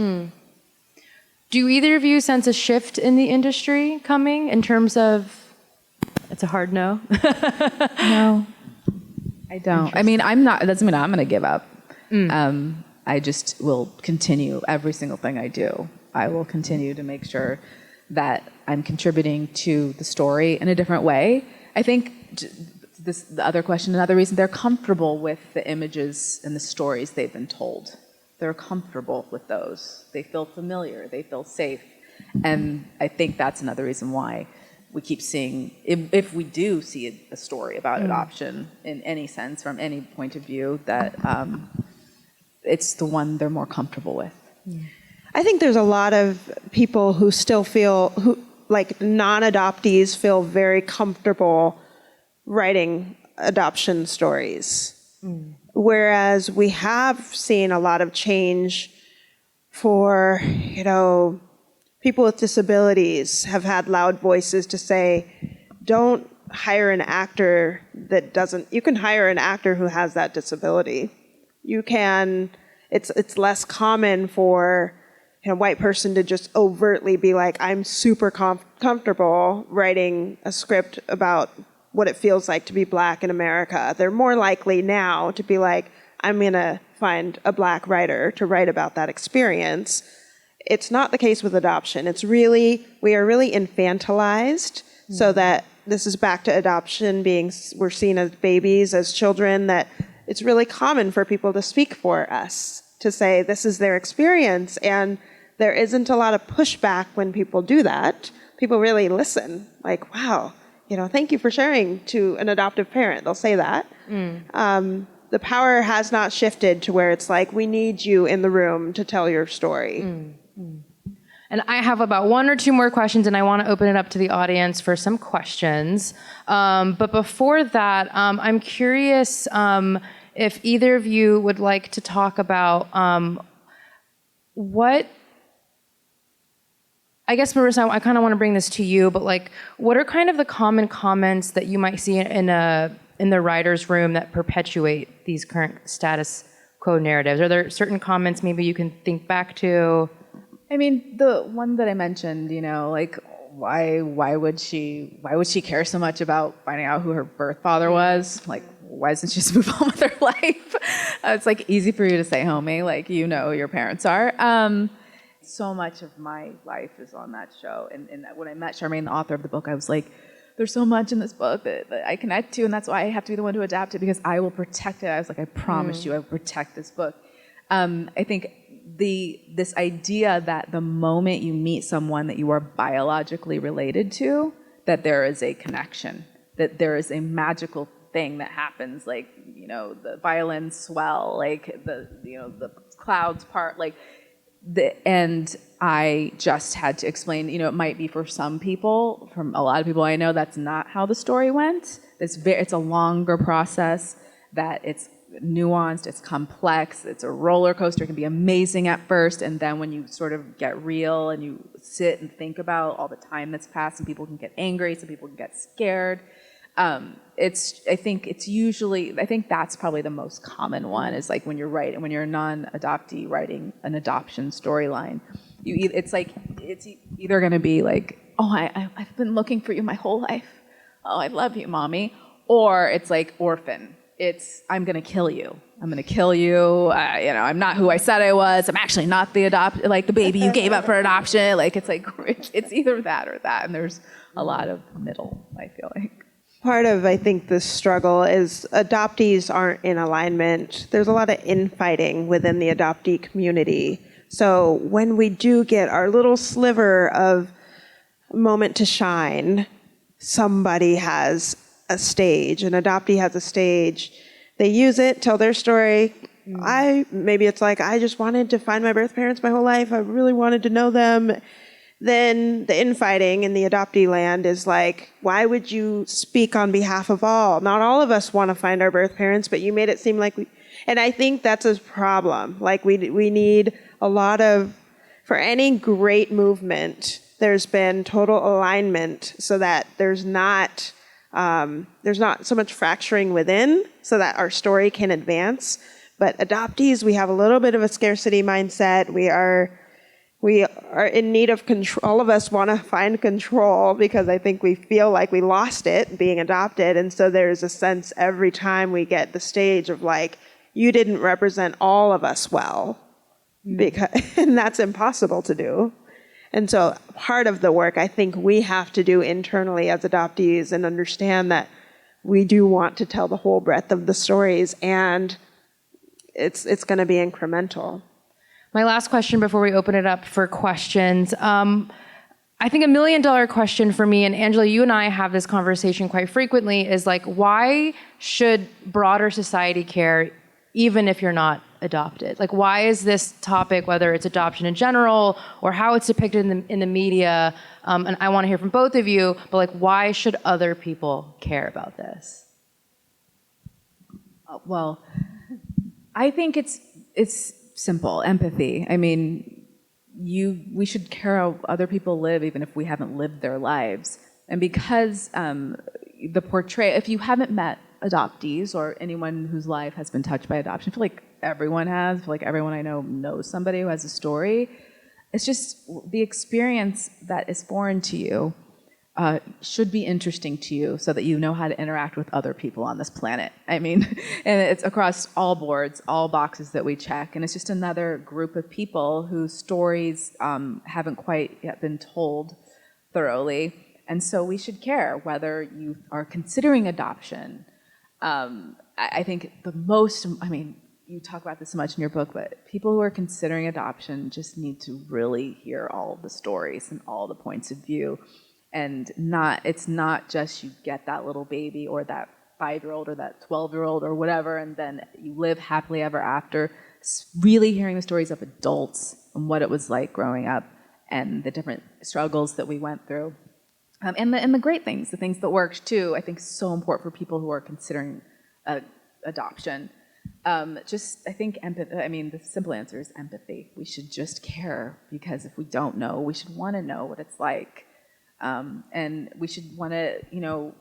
Do either of you sense a shift in the industry coming in terms of, it's a hard no? No, I don't. I mean, it doesn't mean I'm going to give up. I just will continue every single thing I do. I will continue to make sure that I'm contributing to the story in a different way. I think the other question, another reason, they're comfortable with the images and the stories they've been told. They're comfortable with those. They feel familiar. They feel safe. And I think that's another reason why we keep seeing, if we do see a story about adoption in any sense, from any point of view, that it's the one they're more comfortable with. I think there's a lot of people who still feel, like non-adoptees, feel very comfortable writing adoption stories. Whereas we have seen a lot of change for, people with disabilities have had loud voices to say, don't hire an actor you can hire an actor who has that disability. It's less common for a white person to just overtly be like, I'm super comfortable writing a script about what it feels like to be Black in America. They're more likely now to be like, I'm going to find a Black writer to write about that experience. It's not the case with adoption. We are really infantilized, so that this is back to adoption we're seen as babies, as children, that it's really common for people to speak for us, to say this is their experience, and there isn't a lot of pushback when people do that. People really listen, like, wow, thank you for sharing to an adoptive parent. They'll say that. The power has not shifted to where it's like, we need you in the room to tell your story. And I have about one or two more questions, and I want to open it up to the audience for some questions. But before that, I'm curious if either of you would like to talk about I guess, Marissa, I kind of want to bring this to you, but what are kind of the common comments that you might see in the writer's room that perpetuate these current status quo narratives? Are there certain comments maybe you can think back to? I mean, the one that I mentioned, why would she care so much about finding out who her birth father was? Like, why doesn't she just move on with her life? It's easy for you to say, homie, who your parents are. So much of my life is on that show. And when I met Charmaine, the author of the book, I was like, there's so much in this book that I connect to, and that's why I have to be the one to adapt it, because I will protect it. I was like, I promise you, I will protect this book. I think this idea that the moment you meet someone that you are biologically related to, that there is a connection, that there is a magical thing that happens, the violins swell, the clouds part, and I just had to explain, it might be for some people, from a lot of people I know, that's not how the story went. It's a longer process, that it's nuanced, it's complex, it's a roller coaster. It can be amazing at first, and then when you sort of get real and you sit and think about all the time that's passed, some people can get angry, some people can get scared. I think that's probably the most common one, is when you're a non-adoptee writing an adoption storyline. It's either going to be like, oh, I've been looking for you my whole life. Oh, I love you, mommy. Or it's like orphan. It's, I'm going to kill you. I'm going to kill you. I'm not who I said I was. I'm actually not the baby you gave up for adoption. It's either that or that. And there's a lot of middle, I feel like. Part of, I think, the struggle is adoptees aren't in alignment. There's a lot of infighting within the adoptee community. So when we do get our little sliver of moment to shine, somebody has a stage, an adoptee has a stage. They use it, tell their story. Maybe it's like, I just wanted to find my birth parents my whole life. I really wanted to know them. Then the infighting in the adoptee land is like, why would you speak on behalf of all? Not all of us want to find our birth parents, but you made it seem like and I think that's a problem. Like we need a lot of, for any great movement, there's been total alignment so that there's not so much fracturing within so that our story can advance. But adoptees, we have a little bit of a scarcity mindset. We are in need of control. All of us want to find control because I think we feel like we lost it being adopted. And so there's a sense every time we get the stage of like, you didn't represent all of us well, and that's impossible to do. And so part of the work I think we have to do internally as adoptees and understand that we do want to tell the whole breadth of the stories, and it's going to be incremental. My last question before we open it up for questions. I think $1 million question for me, and Angela, you and I have this conversation quite frequently, is like, why should broader society care even if you're not adopted? Like, why is this topic, whether it's adoption in general or how it's depicted in the media, and I want to hear from both of you, but like, why should other people care about this? Well, I think it's simple, empathy. I mean, we should care how other people live even if we haven't lived their lives. And because if you haven't met adoptees or anyone whose life has been touched by adoption, I feel like everyone has. I feel like everyone I know knows somebody who has a story. It's just the experience that is foreign to you should be interesting to you so that you know how to interact with other people on this planet. I mean, and it's across all boards, all boxes that we check. And it's just another group of people whose stories haven't quite yet been told thoroughly. And so we should care whether you are considering adoption. I think you talk about this so much in your book, but people who are considering adoption just need to really hear all the stories and all the points of view. And it's not just you get that little baby or that 5-year-old or that 12-year-old or whatever, and then you live happily ever after. It's really hearing the stories of adults and what it was like growing up and the different struggles that we went through. And the great things, the things that worked too, I think is so important for people who are considering adoption. I think empathy, the simple answer is empathy. We should just care because if we don't know, we should want to know what it's like. And we should want to,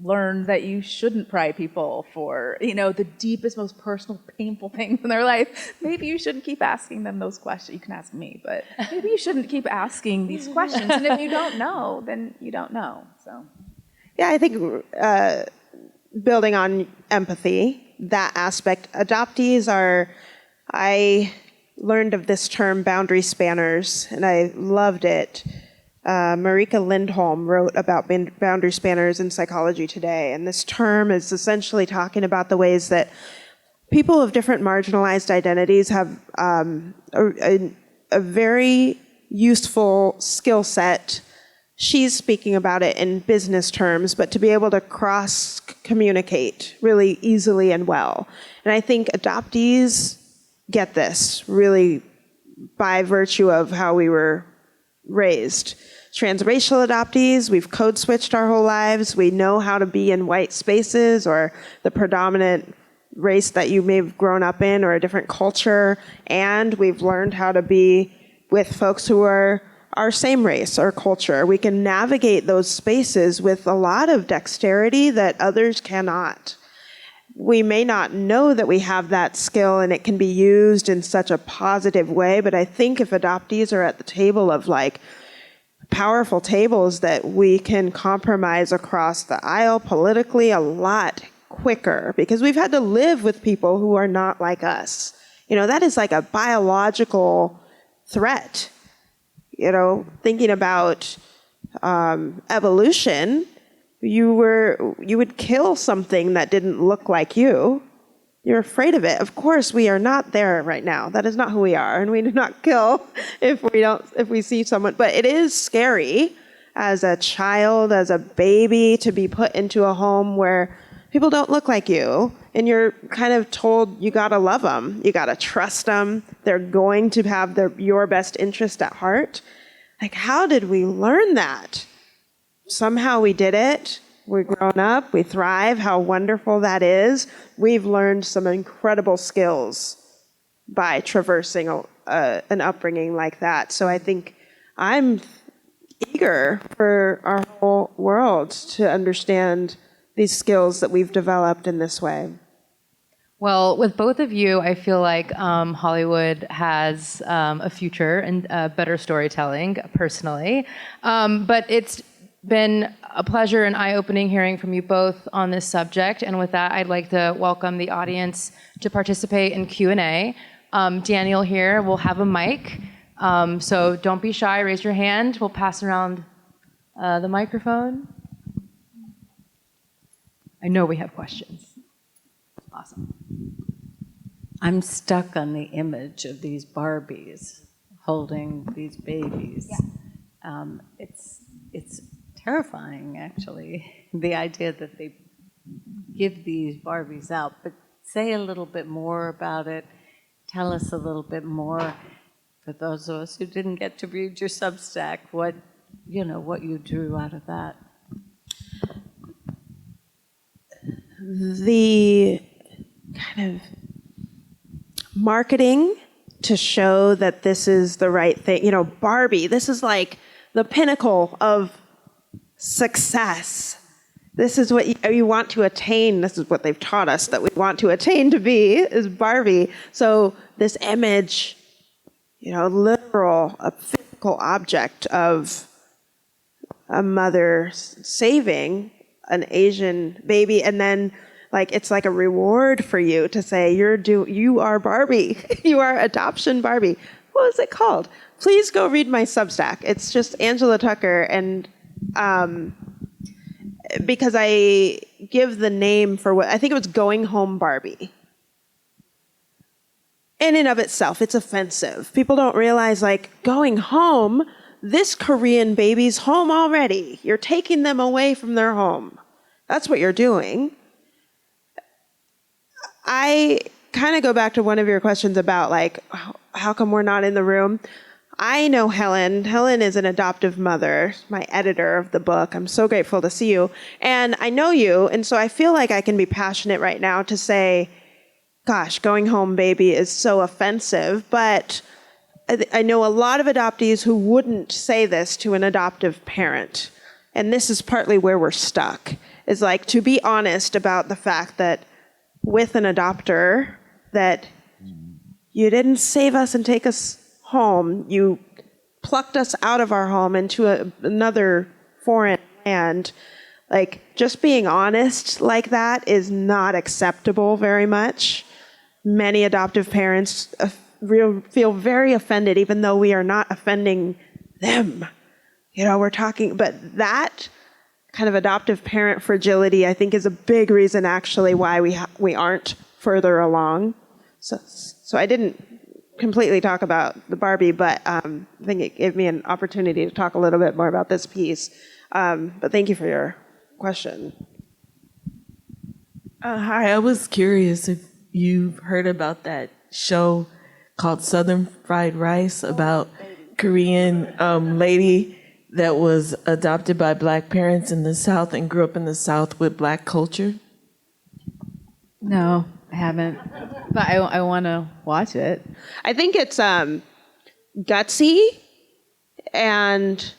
learn that you shouldn't pry people for, the deepest, most personal, painful things in their life. Maybe you shouldn't keep asking them those questions. You can ask me, but maybe you shouldn't keep asking these questions. And if you don't know, then you don't know. So, yeah, I think building on empathy, that aspect, adoptees I learned of this term, boundary spanners, and I loved it. Marissa Lindholm wrote about boundary spanners in Psychology Today, and this term is essentially talking about the ways that people of different marginalized identities have a very useful skill set. She's speaking about it in business terms, but to be able to cross-communicate really easily and well. And I think adoptees get this really by virtue of how we were raised. Transracial adoptees, we've code switched our whole lives. We know how to be in white spaces or the predominant race that you may have grown up in or a different culture. And we've learned how to be with folks who are our same race or culture. We can navigate those spaces with a lot of dexterity that others cannot. we may not know that we have that skill and it can be used in such a positive way, but I think if adoptees are at the table of like powerful tables, that we can compromise across the aisle politically a lot quicker, because we've had to live with people who are not like us. That is like a biological threat. Thinking about evolution, you would kill something that didn't look like you. You're afraid of it. Of course, we are not there right now. That is not who we are, and we do not kill if we see someone. But it is scary as a child, as a baby, to be put into a home where people don't look like you, and you're kind of told you gotta love them, you gotta trust them. They're going to have your best interest at heart. Like, how did we learn that? Somehow we did it. We're grown up, we thrive, how wonderful that is. We've learned some incredible skills by traversing an upbringing like that. So I think I'm eager for our whole world to understand these skills that we've developed in this way. Well, with both of you, I feel like Hollywood has a future in better storytelling, personally. But it's been a pleasure and eye-opening hearing from you both on this subject. And with that, I'd like to welcome the audience to participate in Q&A. Daniel here will have a mic, so don't be shy, raise your hand. We'll pass around the microphone. I know we have questions. Awesome. I'm stuck on the image of these Barbies holding these babies. Yeah. It's terrifying, actually, the idea that they give these Barbies out. But say a little bit more about it. Tell us a little bit more, for those of us who didn't get to read your Substack, what you drew out of that. The kind of marketing to show that this is the right thing. Barbie, this is like the pinnacle of success. This is what you want to attain. This is what they've taught us that we want to attain to be, is Barbie. So this image, literal, a physical object of a mother saving an Asian baby, and then it's like a reward for you to say you are Barbie. You are adoption Barbie. What was it called? Please go read my Substack. It's just Angela Tucker, and because I give the name for what I think it was, Going Home Barbie. In and of itself, it's offensive. People don't realize, going home, this Korean baby's home already. You're taking them away from their home. That's what you're doing. I kind of go back to one of your questions about, how come we're not in the room? I know Helen. Helen is an adoptive mother, my editor of the book. I'm so grateful to see you. And I know you, and so I feel like I can be passionate right now to say, gosh, going home baby is so offensive, but I know a lot of adoptees who wouldn't say this to an adoptive parent. And this is partly where we're stuck, is to be honest about the fact that with an adopter, that you didn't save us and take us home. You plucked us out of our home into another foreign land. Just being honest like that is not acceptable very much. Many adoptive parents feel very offended, even though we are not offending them. We're talking, but that kind of adoptive parent fragility, I think, is a big reason actually why we aren't further along. So I didn't completely talk about the Barbie, but I think it gave me an opportunity to talk a little bit more about this piece. But thank you for your question. Hi, I was curious if you've heard about that show called Southern Fried Rice about Korean lady that was adopted by Black parents in the South and grew up in the South with Black culture. No, I haven't, but I want to watch it. I think it's gutsy, and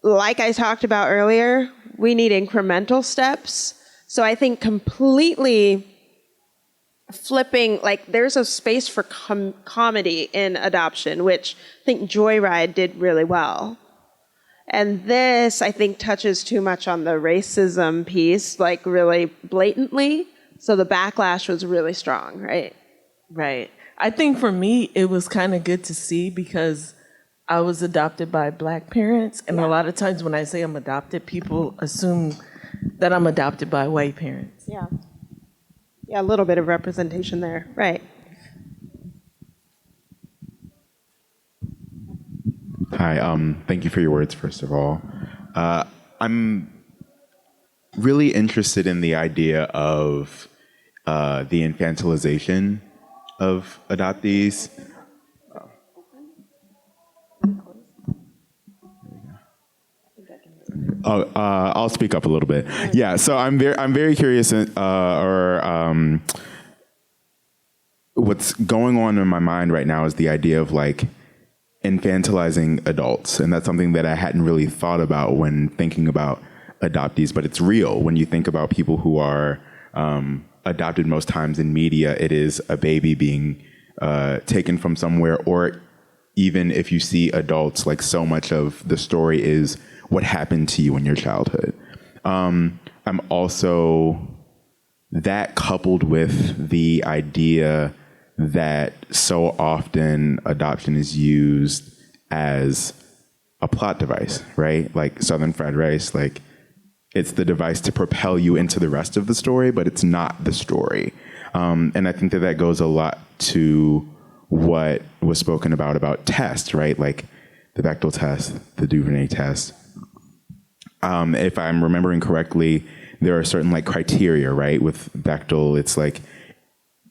like I talked about earlier, we need incremental steps. So I think completely flipping, like there's a space for comedy in adoption, which I think Joyride did really well. And this, I think, touches too much on the racism piece, like really blatantly. So the backlash was really strong, right? Right. I think for me, it was kind of good to see because I was adopted by Black parents. And a lot of times when I say I'm adopted, people assume that I'm adopted by white parents. Yeah. Yeah, a little bit of representation there, right. Hi, thank you for your words, first of all. I'm really interested in the idea of the infantilization of adoptees. I'll speak up a little bit. Yeah, so I'm very curious, what's going on in my mind right now is the idea of like infantilizing adults, and that's something that I hadn't really thought about when thinking about adoptees, but it's real. When you think about people who are adopted, most times in media, it is a baby being taken from somewhere, or even if you see adults, like so much of the story is what happened to you in your childhood. I'm also, that coupled with the idea that so often adoption is used as a plot device, right? Like Southern fried rice, like it's the device to propel you into the rest of the story, but it's not the story. And I think that that goes a lot to what was spoken about tests, right? Like the Bechdel test, the Duvernay test. If I'm remembering correctly, there are certain like criteria, right? With Bechdel, it's like,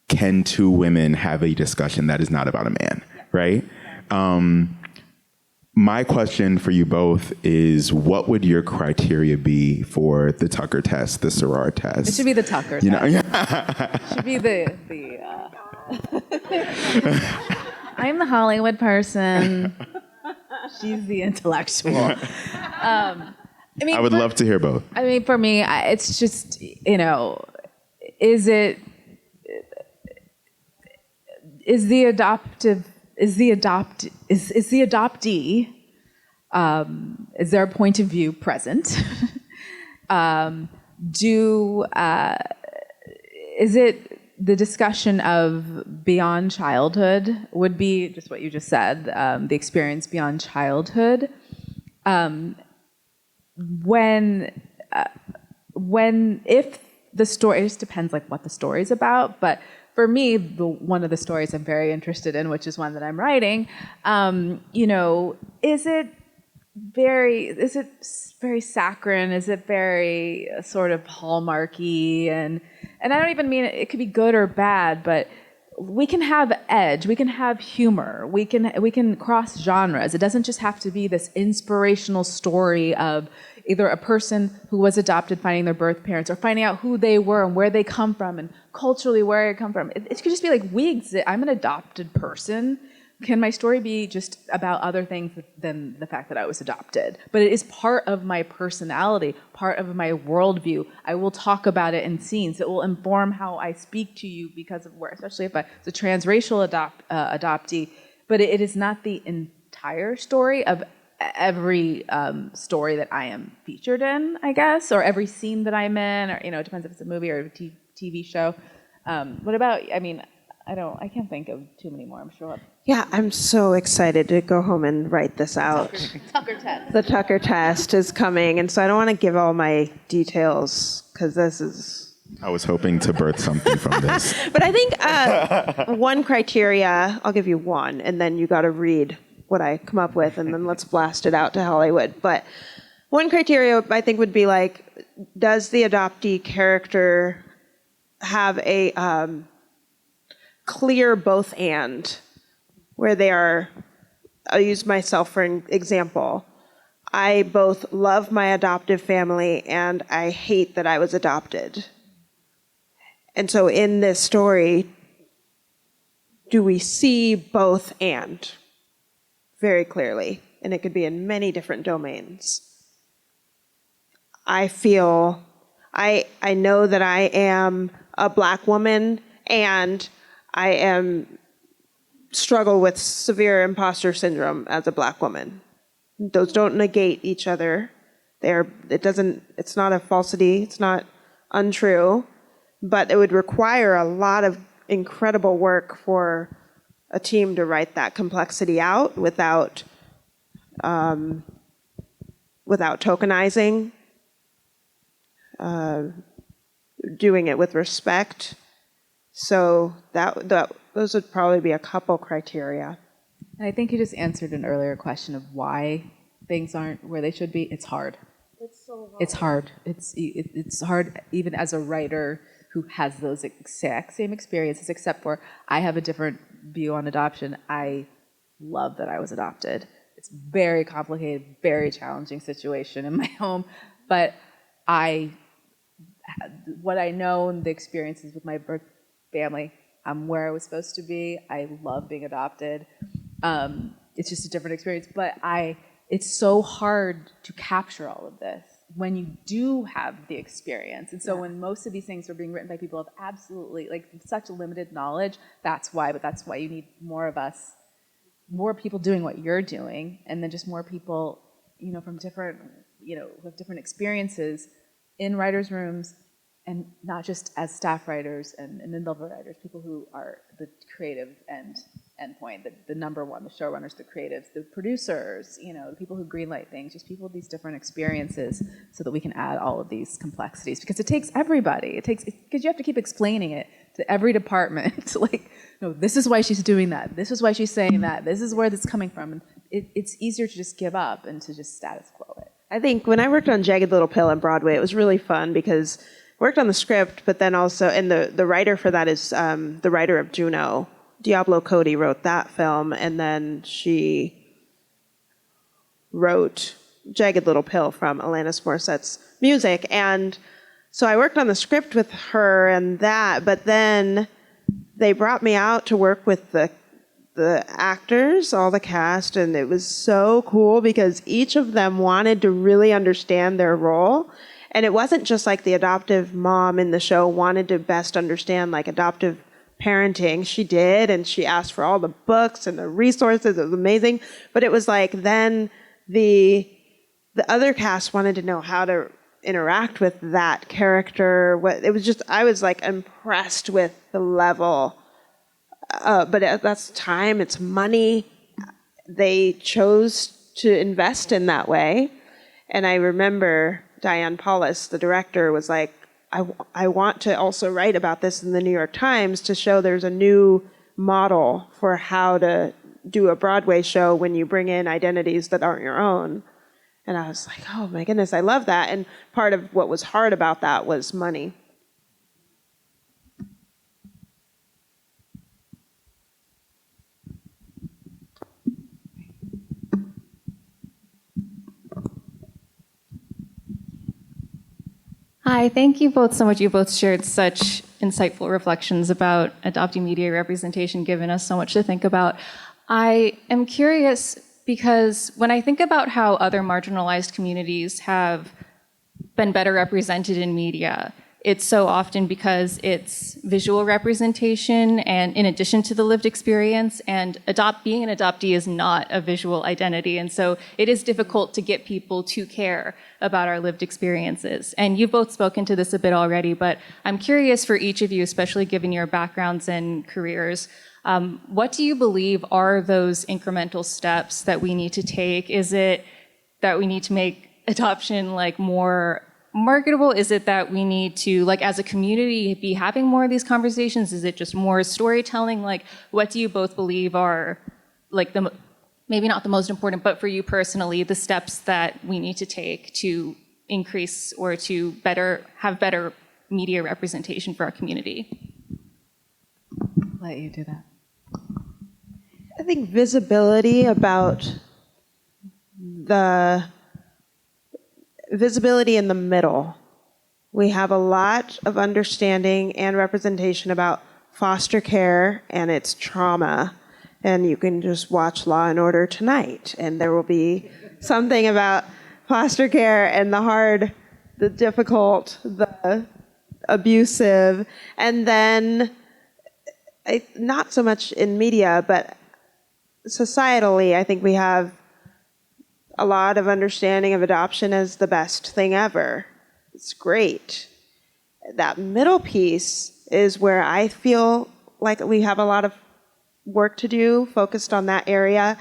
can two women have a discussion that is not about a man, right? My question for you both is, what would your criteria be for the Tucker test, the Cerar test? It should be the Tucker You test. know, It should be I'm the Hollywood person. She's the intellectual. I would love to hear both. I mean, for me, it's just, is the adoptee, is their point of view present? Is it the discussion of beyond childhood would be just what you just said, the experience beyond childhood? If the story, it just depends like what the story's about, but for me, one of the stories I'm very interested in, which is one that I'm writing, is it very saccharine? Is it very sort of hallmarky? And I don't even mean it could be good or bad, but we can have edge, we can have humor, we can cross genres. It doesn't just have to be this inspirational story of either a person who was adopted finding their birth parents or finding out who they were and where they come from and culturally where they come from. It could just be like, we exist, I'm an adopted person. Can my story be just about other things than the fact that I was adopted? But it is part of my personality, part of my worldview. I will talk about it in scenes. It will inform how I speak to you because of where, especially if it's a transracial adoptee. But it is not the entire story of every story that I am featured in, I guess, or every scene that I'm in, or it depends if it's a movie or a TV show. What about? I mean, I can't think of too many more. I'm sure. Yeah, I'm so excited to go home and write this out. Tucker test. The Tucker test is coming, and so I don't want to give all my details because this is. I was hoping to birth something from this. But I think one criteria, I'll give you one, and then you got to read what I come up with, and then let's blast it out to Hollywood. But one criteria I think would be like, does the adoptee character have a clear both and, where they are, I'll use myself for an example. I both love my adoptive family and I hate that I was adopted. And so in this story, do we see both and very clearly? And it could be in many different domains. I feel I know that I am a Black woman, and I struggle with severe imposter syndrome as a Black woman. Those don't negate each other. It's not a falsity, it's not untrue, but it would require a lot of incredible work for a team to write that complexity out without tokenizing, doing it with respect. So those would probably be a couple criteria. And I think you just answered an earlier question of why things aren't where they should be. It's hard. It's so hard. It's hard. It's hard even as a writer who has those exact same experiences, except for I have a different view on adoption. I love that I was adopted. It's very complicated, very challenging situation in my home, but what I know and the experiences with my birth family, I'm where I was supposed to be. I love being adopted. It's just a different experience, but it's so hard to capture all of this when you do have the experience. And so when most of these things are being written by people of absolutely like such limited knowledge, that's why you need more of us, more people doing what you're doing, and then just more people, from different, with different experiences in writers' rooms, and not just as staff writers and in-level writers, people who are the creative endpoint, the number one, the showrunners, the creatives, the producers, the people who greenlight things, just people with these different experiences, so that we can add all of these complexities. Because it takes everybody. Because you have to keep explaining it to every department. Like, no, this is why she's doing that. This is why she's saying that. This is where this is coming from. And it's easier to just give up and to just status quo it. I think when I worked on Jagged Little Pill on Broadway, it was really fun because I worked on the script, but then also, and the writer for that is the writer of Juno. Diablo Cody wrote that film, and then she wrote Jagged Little Pill from Alanis Morissette's music. And so I worked on the script with her and that, but then they brought me out to work with the actors, all the cast, and it was so cool because each of them wanted to really understand their role. And it wasn't just like the adoptive mom in the show wanted to best understand like adoptive parenting. She did, and she asked for all the books and the resources. It was amazing. But it was like then the other cast wanted to know how to interact with that character. I was like impressed with the level. But that's time, it's money. They chose to invest in that way. And I remember Diane Paulus, the director, was like, I want to also write about this in the New York Times to show there's a new model for how to do a Broadway show when you bring in identities that aren't your own. And I was like, oh my goodness, I love that. And part of what was hard about that was money. Hi, thank you both so much. You both shared such insightful reflections about adoptee media representation, given us so much to think about. I am curious because when I think about how other marginalized communities have been better represented in media, it's so often because it's visual representation and in addition to the lived experience, and being an adoptee is not a visual identity. And so it is difficult to get people to care about our lived experiences. And you've both spoken to this a bit already, but I'm curious for each of you, especially given your backgrounds and careers, what do you believe are those incremental steps that we need to take? Is it that we need to make adoption like more marketable? Is it that we need to, like, as a community, be having more of these conversations? Is it just more storytelling? Like, what do you both believe are, like, maybe not the most important, but for you personally, the steps that we need to take to increase or to have better media representation for our community? Let you do that. I think visibility in the middle. We have a lot of understanding and representation about foster care and its trauma. And you can just watch Law and Order tonight, and there will be something about foster care and the hard the difficult, the abusive, and then not so much in media, but societally, I think we have a lot of understanding of adoption as the best thing ever. It's great. That middle piece is where I feel like we have a lot of work to do focused on that area.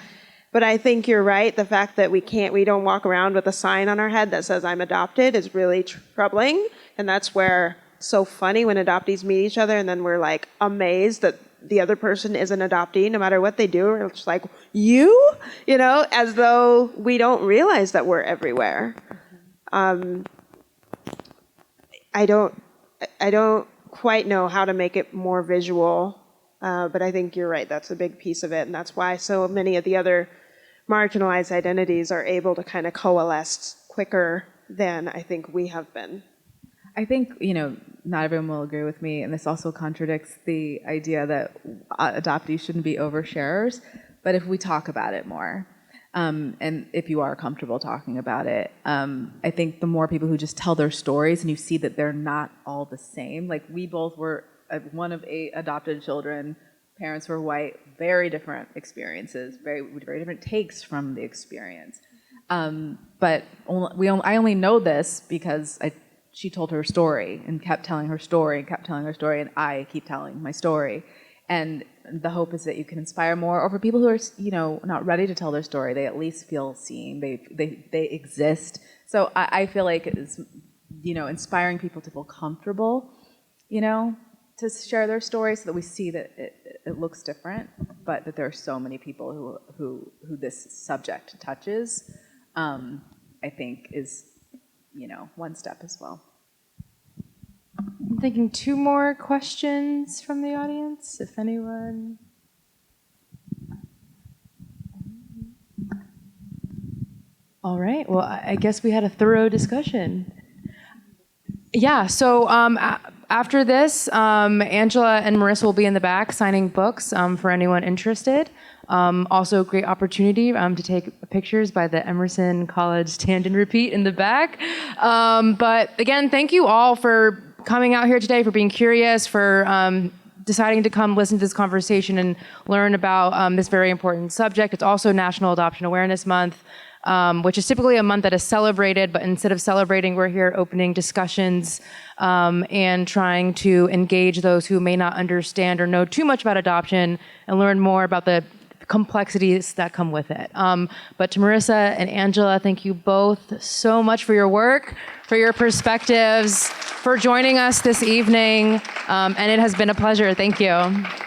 But I think you're right. The fact that we don't walk around with a sign on our head that says I'm adopted is really troubling. And that's where it's so funny when adoptees meet each other and then we're like amazed that the other person is an adoptee no matter what they do. We're just like, you know, as though we don't realize that we're everywhere. I don't quite know how to make it more visual, but I think you're right. That's a big piece of it. And that's why so many of the other marginalized identities are able to kind of coalesce quicker than I think we have been. I think, not everyone will agree with me, and this also contradicts the idea that adoptees shouldn't be oversharers, but if we talk about it more, and if you are comfortable talking about it, I think the more people who just tell their stories and you see that they're not all the same, like we both were one of 8 adopted children, parents were white, very different experiences, very different takes from the experience. But I only know this because she told her story and kept telling her story and kept telling her story, and I keep telling my story. And the hope is that you can inspire more, or for people who are, not ready to tell their story, they at least feel seen, they exist. So I feel like it's, inspiring people to feel comfortable, to share their story so that we see that it looks different, but that there are so many people who this subject touches, I think is, one step as well. I'm thinking 2 more questions from the audience, if anyone. All right, well, I guess we had a thorough discussion. Yeah, so after this, Angela and Marissa will be in the back signing books for anyone interested. Also, a great opportunity to take pictures by the Emerson College Stand and Repeat in the back. But again, thank you all for coming out here today, for being curious, for deciding to come listen to this conversation and learn about this very important subject. It's also National Adoption Awareness Month, which is typically a month that is celebrated, but instead of celebrating, we're here opening discussions and trying to engage those who may not understand or know too much about adoption and learn more about the complexities that come with it. But to Marissa and Angela, thank you both so much for your work, for your perspectives, for joining us this evening, and it has been a pleasure. Thank you.